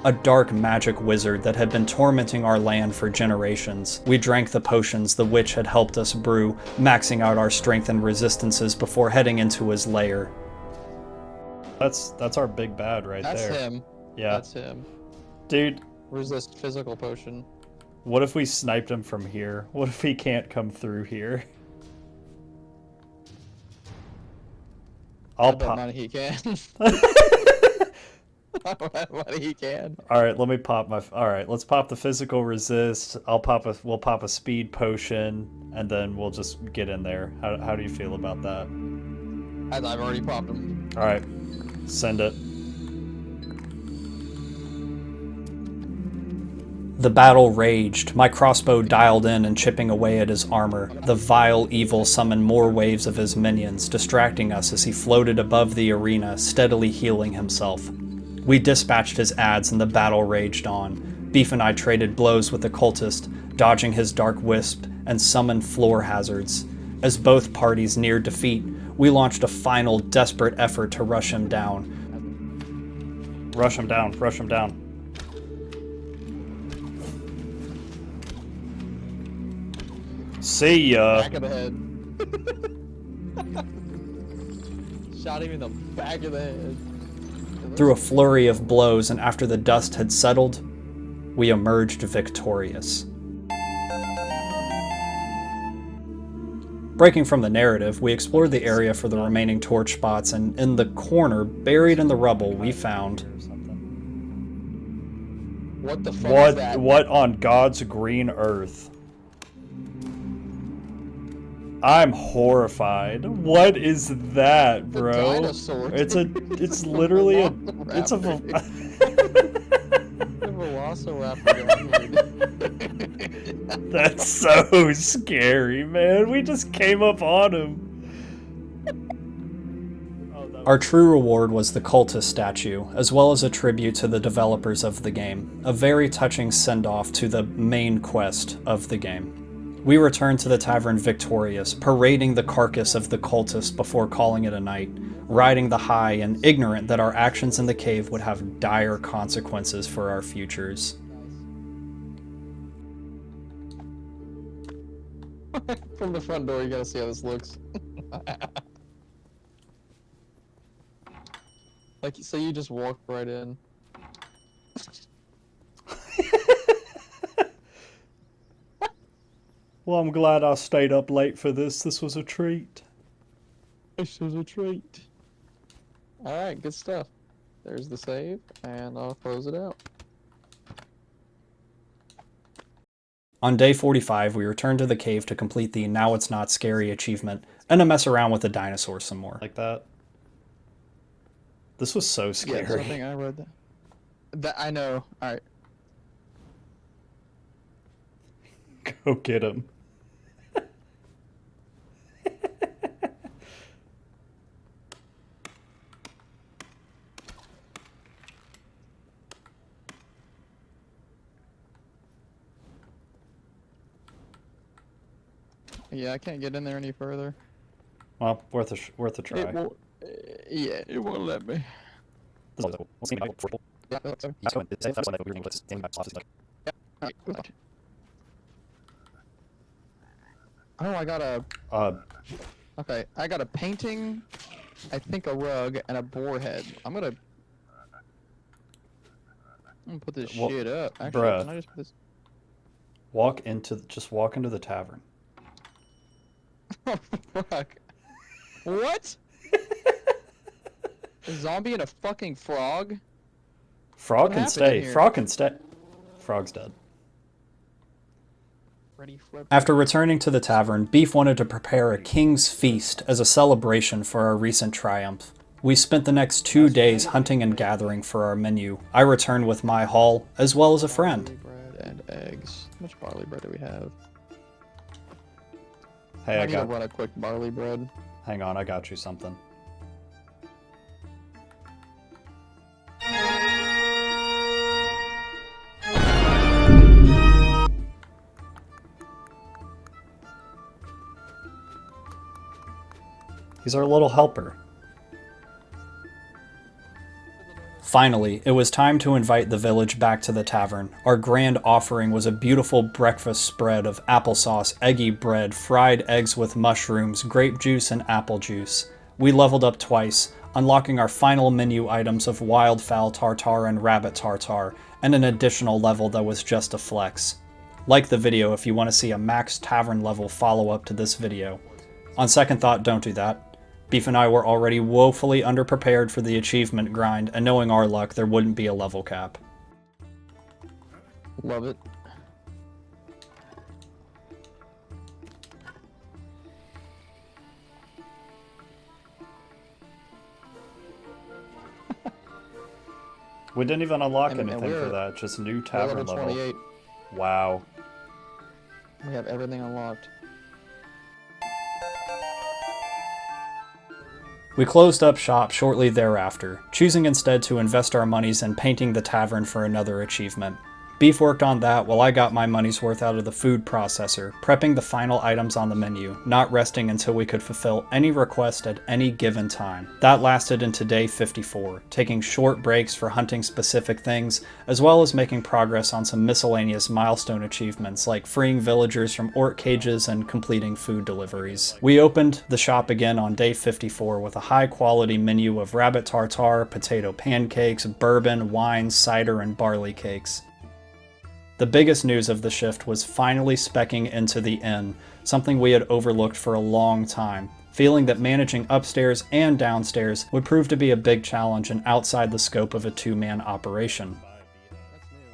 A: a dark magic wizard that had been tormenting our land for generations. We drank the potions the witch had helped us brew, maxing out our strength and resistances before heading into his lair. That's our big bad right there.
B: That's him.
A: Yeah.
B: That's him.
A: Dude.
B: Resist physical potion.
A: What if we sniped him from here? What if he can't come through here? I'll pop.
B: Money he can. I bet money he can.
A: All right, let me pop my. All right, let's pop the physical resist. We'll pop a speed potion, and then we'll just get in there. How do you feel about that?
B: I've already popped him.
A: All right, send it. The battle raged, my crossbow dialed in and chipping away at his armor. The vile evil summoned more waves of his minions, distracting us as he floated above the arena, steadily healing himself. We dispatched his adds and the battle raged on. Beef and I traded blows with the cultist, dodging his dark wisp and summoned floor hazards. As both parties neared defeat, we launched a final desperate effort to rush him down. Rush him down, rush him down. See ya.
B: Back of the head. Shot him in the back of the head.
A: Through a flurry of blows, and after the dust had settled, we emerged victorious. Breaking from the narrative, we explored the area for the remaining torch spots, and in the corner, buried in the rubble, we found...
B: What the fuck is that?
A: What on God's green earth? I'm horrified. What is that,
B: The
A: bro?
B: dinosaur.
A: It's literally a
B: Velociraptor down here.
A: That's so scary, man. We just came up on him. Our true reward was the cultist statue, as well as a tribute to the developers of the game, a very touching send-off to the main quest of the game. We returned to the tavern victorious, parading the carcass of the cultist before calling it a night, riding the high and ignorant that our actions in the cave would have dire consequences for our futures.
B: From the front door, you gotta see how this looks. Like, so you just walk right in.
A: Well, I'm glad I stayed up late for this. This was a treat.
B: This was a treat. Alright, good stuff. There's the save, and I'll close it out.
A: On day 45, we returned to the cave to complete the Now It's Not Scary achievement, and to mess around with the dinosaurs some more. Like that. This was so scary.
B: Yeah, I think I read that. That I know. Alright.
A: Go get him.
B: Yeah, I can't get in there any further.
A: Well, worth a try.
B: It won't. Yeah, it won't let me. Yeah, that's okay. Oh, I got a. Okay, I got a painting, I think a rug, and a boar head. I'm gonna put this shit up. Actually,
A: bruh.
B: can I just put this?
A: Just walk into the tavern.
B: Oh, fuck. What? A zombie and a fucking frog?
A: Frog
B: What
A: can
B: happened
A: stay.
B: in here?
A: Frog can stay. Frog's dead.
B: Freddy Flip.
A: After returning to the tavern, Beef wanted to prepare a king's feast as a celebration for our recent triumph. We spent the next 2 days hunting and gathering for our menu. I returned with my haul, as well as a friend.
B: Barley bread and eggs. How much barley bread do we have?
A: Hey,
B: I need to run a quick barley bread.
A: Hang on, I got you something. He's our little helper. Finally, it was time to invite the village back to the tavern. Our grand offering was a beautiful breakfast spread of applesauce, eggy bread, fried eggs with mushrooms, grape juice, and apple juice. We leveled up twice, unlocking our final menu items of wildfowl tartare and rabbit tartare, and an additional level that was just a flex. Like the video if you want to see a max tavern level follow-up to this video. On second thought, don't do that. Beef and I were already woefully underprepared for the achievement grind, and knowing our luck, there wouldn't be a level cap.
B: Love it.
A: We didn't even unlock
B: And
A: anything for
B: we're-
A: that, just new
B: We're
A: tavern
B: level
A: level.
B: 28.
A: Wow.
B: We have everything unlocked.
A: We closed up shop shortly thereafter, choosing instead to invest our monies in painting the tavern for another achievement. Beef worked on that while I got my money's worth out of the food processor, prepping the final items on the menu, not resting until we could fulfill any request at any given time. That lasted into day 54, taking short breaks for hunting specific things, as well as making progress on some miscellaneous milestone achievements like freeing villagers from orc cages and completing food deliveries. We opened the shop again on day 54 with a high quality menu of rabbit tartare, potato pancakes, bourbon, wine, cider, and barley cakes. The biggest news of the shift was finally speccing into the inn, something we had overlooked for a long time, feeling that managing upstairs and downstairs would prove to be a big challenge and outside the scope of a two-man operation.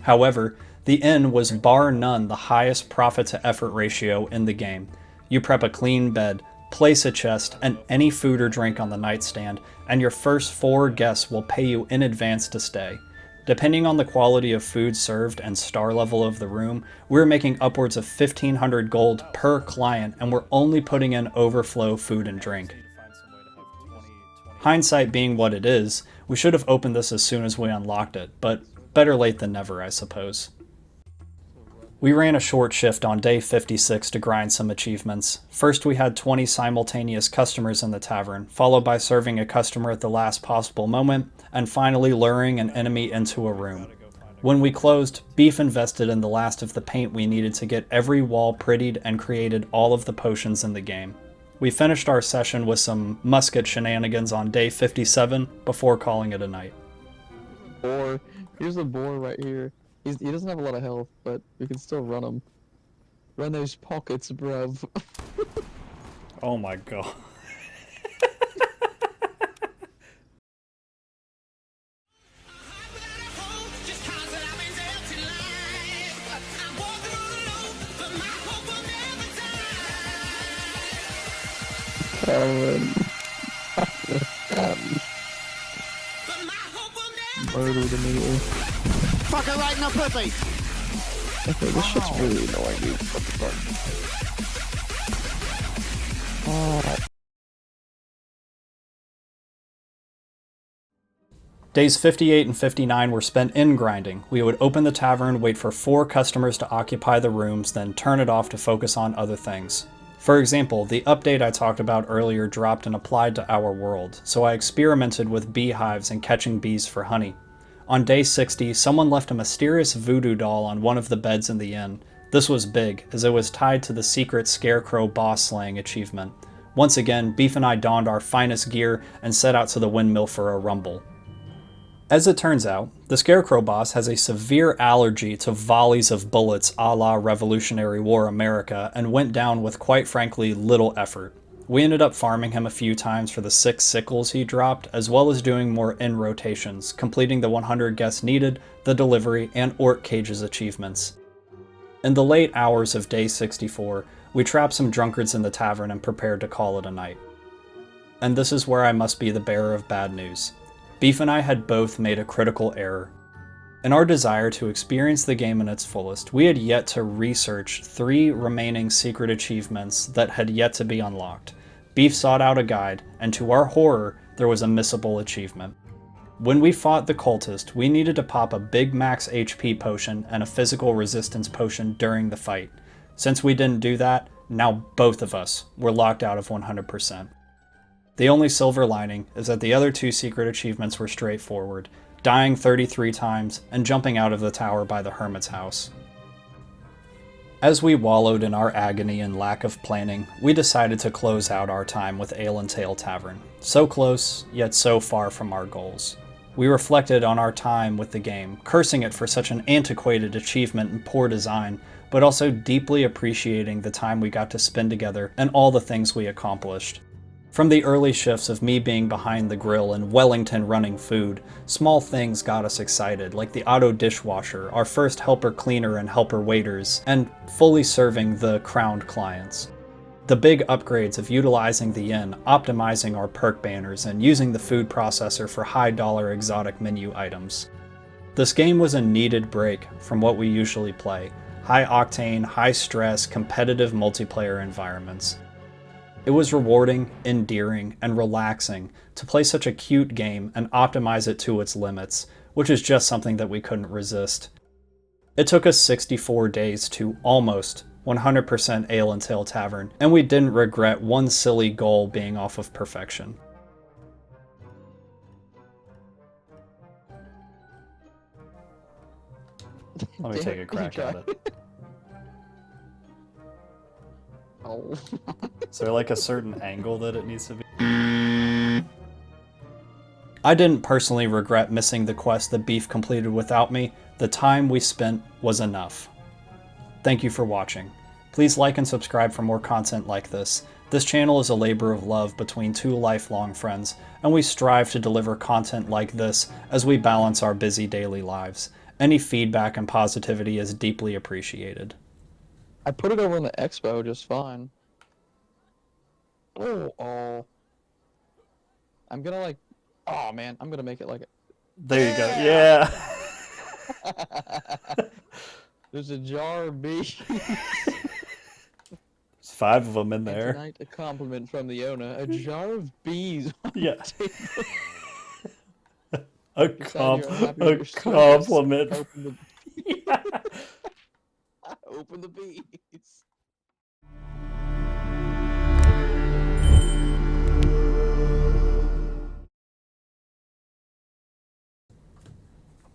A: However, the inn was bar none the highest profit to effort ratio in the game. You prep a clean bed, place a chest, and any food or drink on the nightstand, and your first 4 guests will pay you in advance to stay. Depending on the quality of food served and star level of the room, we're making upwards of 1,500 gold per client, and we're only putting in overflow food and drink. Hindsight being what it is, we should have opened this as soon as we unlocked it, but better late than never, I suppose. We ran a short shift on day 56 to grind some achievements. First we had 20 simultaneous customers in the tavern, followed by serving a customer at the last possible moment, and finally luring an enemy into a room. When we closed, Beef invested in the last of the paint we needed to get every wall prettied and created all of the potions in the game. We finished our session with some musket shenanigans on day 57 before calling it a night.
B: Boar. Here's a boar right here. He doesn't have a lot of health, but we can still run him. Run those pockets, bruv.
A: Oh my god.
B: Murdered immediately.
E: Fucker right in the pussy!
B: Okay, this shit's really annoying, dude. What the fuck?
A: Days 58 and 59 were spent in grinding. We would open the tavern, wait for 4 customers to occupy the rooms, then turn it off to focus on other things. For example, the update I talked about earlier dropped and applied to our world, so I experimented with beehives and catching bees for honey. On day 60, someone left a mysterious voodoo doll on one of the beds in the inn. This was big, as it was tied to the secret Scarecrow boss slaying achievement. Once again, Beef and I donned our finest gear and set out to the windmill for a rumble. As it turns out, the Scarecrow boss has a severe allergy to volleys of bullets a la Revolutionary War America and went down with quite frankly little effort. We ended up farming him a few times for the 6 sickles he dropped, as well as doing more in rotations, completing the 100 guests needed, the delivery, and Orc Cage's achievements. In the late hours of day 64, we trapped some drunkards in the tavern and prepared to call it a night. And this is where I must be the bearer of bad news. Beef and I had both made a critical error. In our desire to experience the game in its fullest, we had yet to research 3 remaining secret achievements that had yet to be unlocked. Beef sought out a guide, and to our horror, there was a missable achievement. When we fought the cultist, we needed to pop a big max HP potion and a physical resistance potion during the fight. Since we didn't do that, now both of us were locked out of 100%. The only silver lining is that the other 2 secret achievements were straightforward, dying 33 times and jumping out of the tower by the hermit's house. As we wallowed in our agony and lack of planning, we decided to close out our time with Ale and Tale Tavern. So close, yet so far from our goals. We reflected on our time with the game, cursing it for such an antiquated achievement and poor design, but also deeply appreciating the time we got to spend together and all the things we accomplished. From the early shifts of me being behind the grill and Wellington running food, small things got us excited, like the auto dishwasher, our first helper cleaner and helper waiters, and fully serving the crowned clients. The big upgrades of utilizing the inn, optimizing our perk banners, and using the food processor for high-dollar exotic menu items. This game was a needed break from what we usually play, high-octane, high-stress, competitive multiplayer environments. It was rewarding, endearing, and relaxing to play such a cute game and optimize it to its limits, which is just something that we couldn't resist. It took us 64 days to almost 100% Ale and Tale Tavern, and we didn't regret one silly goal being off of perfection. Let me take a crack at it.
B: Oh.
A: Is there like a certain angle that it needs to be? I didn't personally regret missing the quest that Beef completed without me. The time we spent was enough. Thank you for watching. Please like and subscribe for more content like this. This channel is a labor of love between 2 lifelong friends, and we strive to deliver content like this as we balance our busy daily lives. Any feedback and positivity is deeply appreciated.
B: I put it over on the expo just fine. Oh. I'm gonna like. Oh man, I'm gonna make it like.
A: There you go. Yeah.
B: There's a jar of bees.
A: There's 5 of them in
B: And
A: there.
B: tonight, a compliment from the owner: a jar of bees. On
A: Yeah.
B: the table.
A: A
B: Decide you're unhappy with your service.
A: compliment.
B: Open the.
A: Yeah.
B: Open the bees.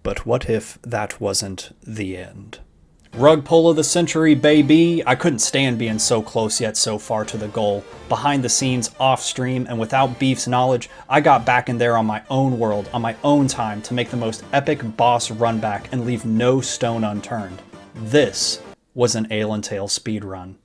A: But what if that wasn't the end? Rug pull of the century, baby! I couldn't stand being so close yet so far to the goal. Behind the scenes, off stream, and without Beef's knowledge, I got back in there on my own world, on my own time, to make the most epic boss run back and leave no stone unturned. This was an Ale and Tale speedrun.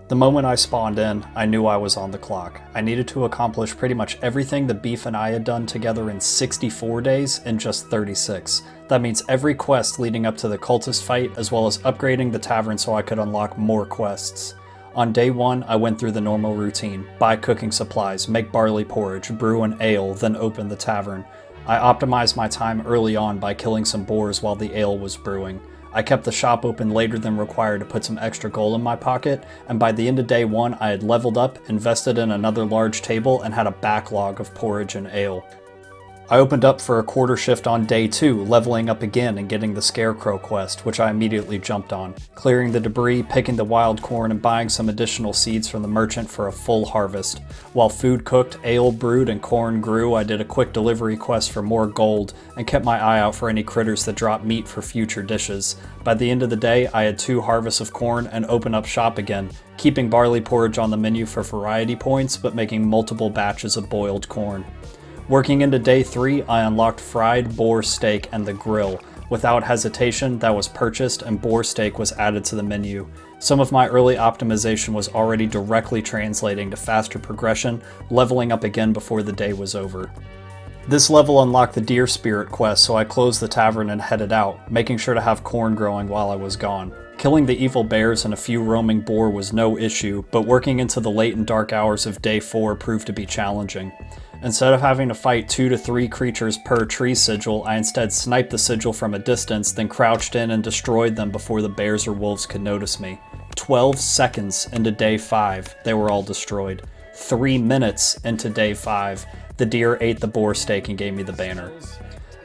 A: The moment I spawned in, I knew I was on the clock. I needed to accomplish pretty much everything the Beef and I had done together in 64 days in just 36. That means every quest leading up to the cultist fight, as well as upgrading the tavern so I could unlock more quests. On day 1, I went through the normal routine: buy cooking supplies, make barley porridge, brew an ale, then open the tavern. I optimized my time early on by killing some boars while the ale was brewing. I kept the shop open later than required to put some extra gold in my pocket, and by the end of day 1 I had leveled up, invested in another large table, and had a backlog of porridge and ale. I opened up for a quarter shift on day 2, leveling up again and getting the Scarecrow quest, which I immediately jumped on, clearing the debris, picking the wild corn, and buying some additional seeds from the merchant for a full harvest. While food cooked, ale brewed, and corn grew, I did a quick delivery quest for more gold, and kept my eye out for any critters that drop meat for future dishes. By the end of the day, I had 2 harvests of corn and opened up shop again, keeping barley porridge on the menu for variety points, but making multiple batches of boiled corn. Working into day 3, I unlocked fried boar steak and the grill. Without hesitation, that was purchased and boar steak was added to the menu. Some of my early optimization was already directly translating to faster progression, leveling up again before the day was over. This level unlocked the Deer Spirit quest, so I closed the tavern and headed out, making sure to have corn growing while I was gone. Killing the evil bears and a few roaming boar was no issue, but working into the late and dark hours of day 4 proved to be challenging. Instead of having to fight 2 to 3 creatures per tree sigil, I instead sniped the sigil from a distance, then crouched in and destroyed them before the bears or wolves could notice me. 12 seconds into day 5, they were all destroyed. 3 minutes into day 5, the deer ate the boar steak and gave me the banner.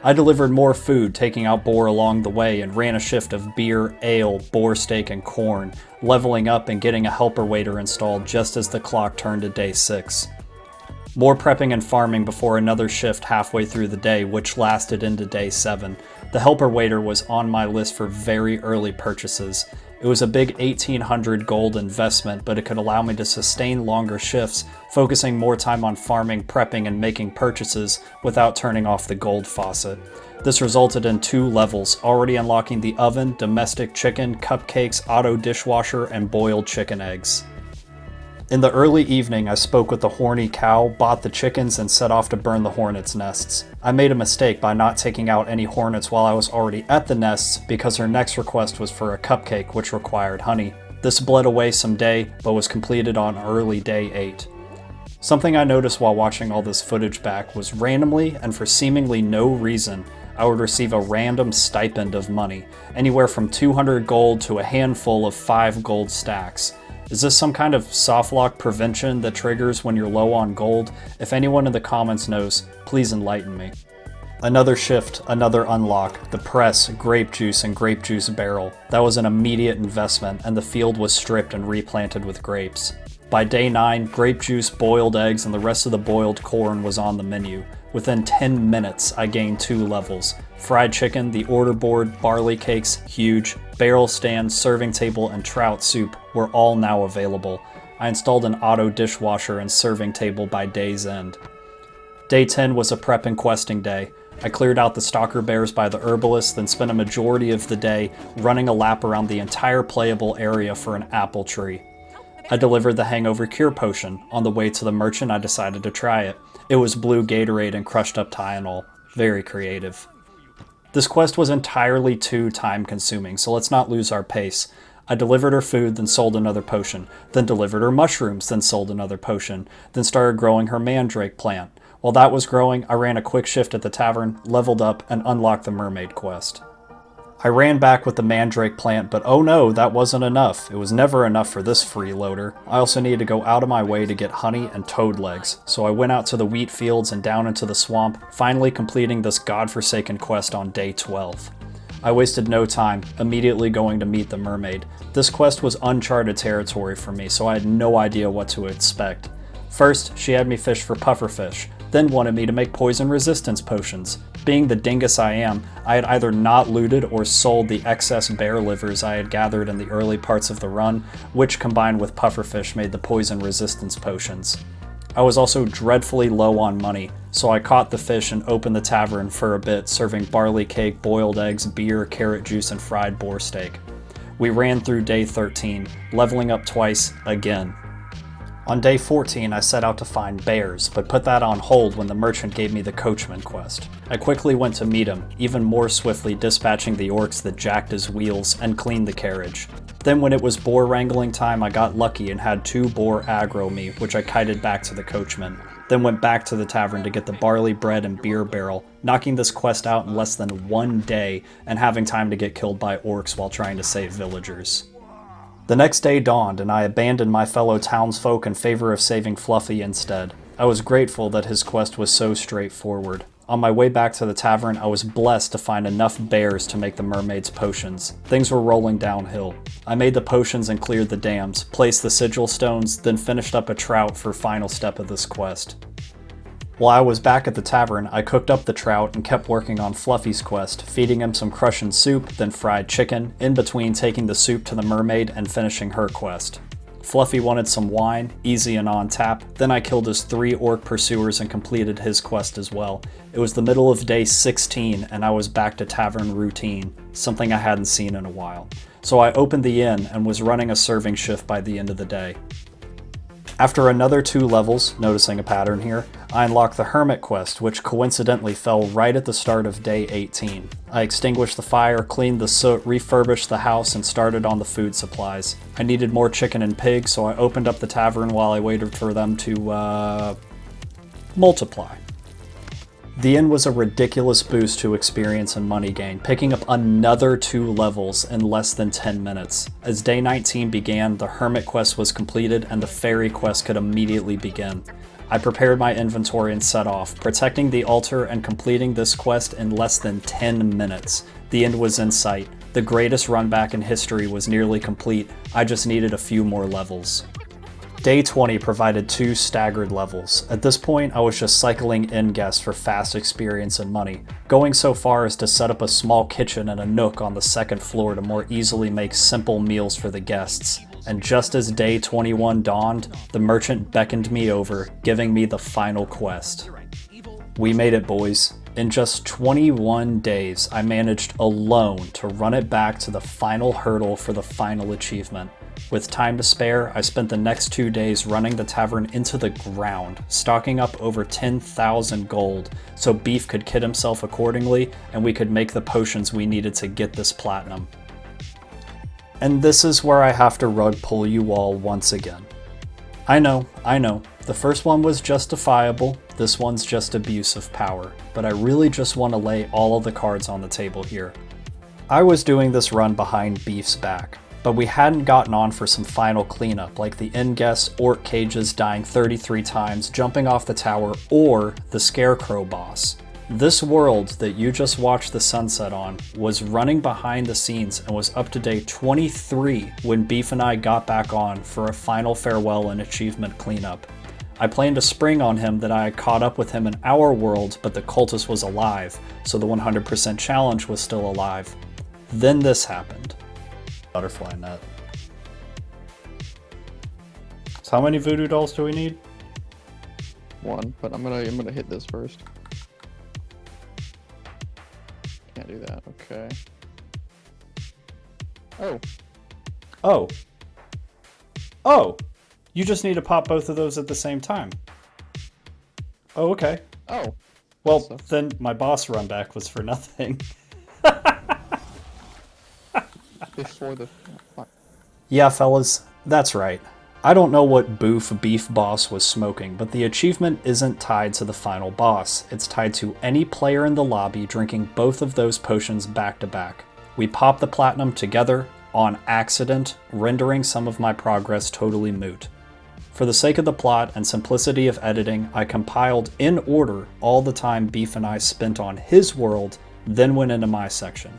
A: I delivered more food, taking out boar along the way, and ran a shift of beer, ale, boar steak, and corn, leveling up and getting a helper waiter installed just as the clock turned to day 6. More prepping and farming before another shift halfway through the day, which lasted into day 7. The helper waiter was on my list for very early purchases. It was a big 1800 gold investment, but it could allow me to sustain longer shifts, focusing more time on farming, prepping, and making purchases without turning off the gold faucet. This resulted in 2 levels, already unlocking the oven, domestic chicken, cupcakes, auto dishwasher, and boiled chicken eggs. In the early evening, I spoke with the horny cow, bought the chickens, and set off to burn the hornets' nests. I made a mistake by not taking out any hornets while I was already at the nests, because her next request was for a cupcake, which required honey. This bled away some day, but was completed on early day 8. Something I noticed while watching all this footage back was randomly, and for seemingly no reason, I would receive a random stipend of money, anywhere from 200 gold to a handful of 5 gold stacks. Is this some kind of softlock prevention that triggers when you're low on gold? If anyone in the comments knows, please enlighten me. Another shift, another unlock, the press, grape juice, and grape juice barrel. That was an immediate investment, and the field was stripped and replanted with grapes. By day 9, grape juice, boiled eggs, and the rest of the boiled corn was on the menu. Within 10 minutes, I gained 2 levels. Fried chicken, the order board, barley cakes, huge, barrel stand, serving table, and trout soup were all now available. I installed an auto dishwasher and serving table by day's end. Day 10 was a prep and questing day. I cleared out the stalker bears by the herbalist, then spent a majority of the day running a lap around the entire playable area for an apple tree. I delivered the hangover cure potion. On the way to the merchant, I decided to try it. It was blue Gatorade and crushed up Tylenol. Very creative. This quest was entirely too time-consuming, so let's not lose our pace. I delivered her food, then sold another potion, then delivered her mushrooms, then sold another potion, then started growing her mandrake plant. While that was growing, I ran a quick shift at the tavern, leveled up, and unlocked the mermaid quest. I ran back with the mandrake plant, but oh no, that wasn't enough. It was never enough for this freeloader. I also needed to go out of my way to get honey and toad legs, so I went out to the wheat fields and down into the swamp, finally completing this godforsaken quest on day 12. I wasted no time, immediately going to meet the mermaid. This quest was uncharted territory for me, so I had no idea what to expect. First, she had me fish for pufferfish, then wanted me to make poison resistance potions. Being the dingus I am, I had either not looted or sold the excess bear livers I had gathered in the early parts of the run, which combined with pufferfish made the poison resistance potions. I was also dreadfully low on money, so I caught the fish and opened the tavern for a bit, serving barley cake, boiled eggs, beer, carrot juice, and fried boar steak. We ran through day 13, leveling up twice again. On day 14, I set out to find bears, but put that on hold when the merchant gave me the coachman quest. I quickly went to meet him, even more swiftly dispatching the orcs that jacked his wheels and cleaned the carriage. Then when it was boar wrangling time, I got lucky and had 2 boar aggro me, which I kited back to the coachman. Then went back to the tavern to get the barley bread and beer barrel, knocking this quest out in less than 1 day and having time to get killed by orcs while trying to save villagers. The next day dawned, and I abandoned my fellow townsfolk in favor of saving Fluffy instead. I was grateful that his quest was so straightforward. On my way back to the tavern, I was blessed to find enough bears to make the mermaid's potions. Things were rolling downhill. I made the potions and cleared the dams, placed the sigil stones, then finished up a trout for final step of this quest. While I was back at the tavern, I cooked up the trout and kept working on Fluffy's quest, feeding him some Crussian soup, then fried chicken, in between taking the soup to the mermaid and finishing her quest. Fluffy wanted some wine, easy and on tap, then I killed his 3 orc pursuers and completed his quest as well. It was the middle of day 16 and I was back to tavern routine, something I hadn't seen in a while. So I opened the inn and was running a serving shift by the end of the day. After another 2 levels, noticing a pattern here, I unlocked the Hermit quest, which coincidentally fell right at the start of day 18. I extinguished the fire, cleaned the soot, refurbished the house, and started on the food supplies. I needed more chicken and pig, so I opened up the tavern while I waited for them to, multiply. The inn was a ridiculous boost to experience and money gain, picking up another 2 levels in less than 10 minutes. As day 19 began, the Hermit quest was completed and the Fairy quest could immediately begin. I prepared my inventory and set off, protecting the altar and completing this quest in less than 10 minutes. The end was in sight. The greatest run back in history was nearly complete. I just needed a few more levels. Day 20 provided 2 staggered levels. At this point, I was just cycling in guests for fast experience and money, going so far as to set up a small kitchen and a nook on the 2nd floor to more easily make simple meals for the guests. And just as day 21 dawned, the merchant beckoned me over, giving me the final quest. We made it, boys. In just 21 days, I managed alone to run it back to the final hurdle for the final achievement. With time to spare, I spent the next 2 days running the tavern into the ground, stocking up over 10,000 gold, so Beef could kit himself accordingly, and we could make the potions we needed to get this platinum. And this is where I have to rug pull you all once again. I know, the first one was justifiable, this one's just abuse of power, but I really just want to lay all of the cards on the table here. I was doing this run behind Beef's back, but we hadn't gotten on for some final cleanup, like the inn guests, orc cages dying 33 times, jumping off the tower, or the scarecrow boss. This world that you just watched the sunset on was running behind the scenes and was up to day 23 when Beef and I got back on for a final farewell and achievement cleanup. I planned to spring on him that I had caught up with him in our world, but the cultist was alive, so the 100% challenge was still alive. Then this happened. Butterfly net. So how many voodoo dolls do we need?
B: 1, but I'm gonna hit this first. do that. Okay. Oh.
A: Oh. Oh! You just need to pop both of those at the same time. Oh, okay.
B: Oh.
A: Well,
B: So-
A: then my boss run back was for nothing.
B: Before the.
A: Yeah, fellas, that's right. I don't know what Boof Beef Boss was smoking, but the achievement isn't tied to the final boss. It's tied to any player in the lobby drinking both of those potions back to back. We pop the platinum together on accident, rendering some of my progress totally moot. For the sake of the plot and simplicity of editing, I compiled in order all the time Beef and I spent on his world, then went into my section.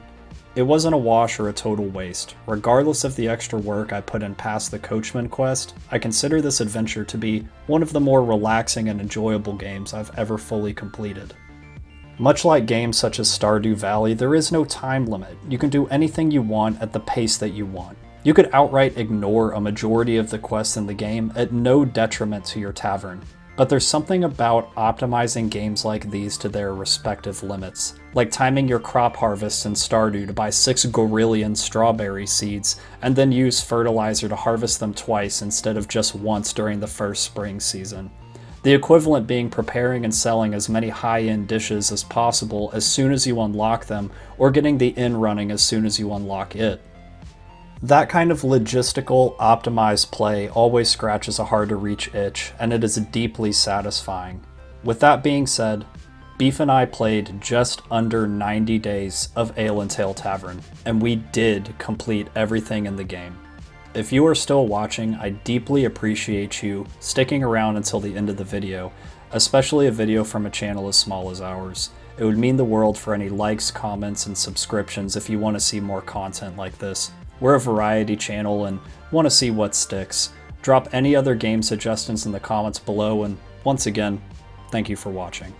A: It wasn't a wash or a total waste. Regardless of the extra work I put in past the Coachman quest, I consider this adventure to be one of the more relaxing and enjoyable games I've ever fully completed. Much like games such as Stardew Valley, there is no time limit. You can do anything you want at the pace that you want. You could outright ignore a majority of the quests in the game at no detriment to your tavern. But there's something about optimizing games like these to their respective limits, like timing your crop harvest in Stardew to buy 6 gorillion strawberry seeds, and then use fertilizer to harvest them twice instead of just once during the first spring season. The equivalent being preparing and selling as many high-end dishes as possible as soon as you unlock them, or getting the inn running as soon as you unlock it. That kind of logistical, optimized play always scratches a hard-to-reach itch, and it is deeply satisfying. With that being said, Beef and I played just under 90 days of Ale and Tale Tavern, and we did complete everything in the game. If you are still watching, I deeply appreciate you sticking around until the end of the video, especially a video from a channel as small as ours. It would mean the world for any likes, comments, and subscriptions if you want to see more content like this. We're a variety channel and want to see what sticks. Drop any other game suggestions in the comments below, and once again, thank you for watching.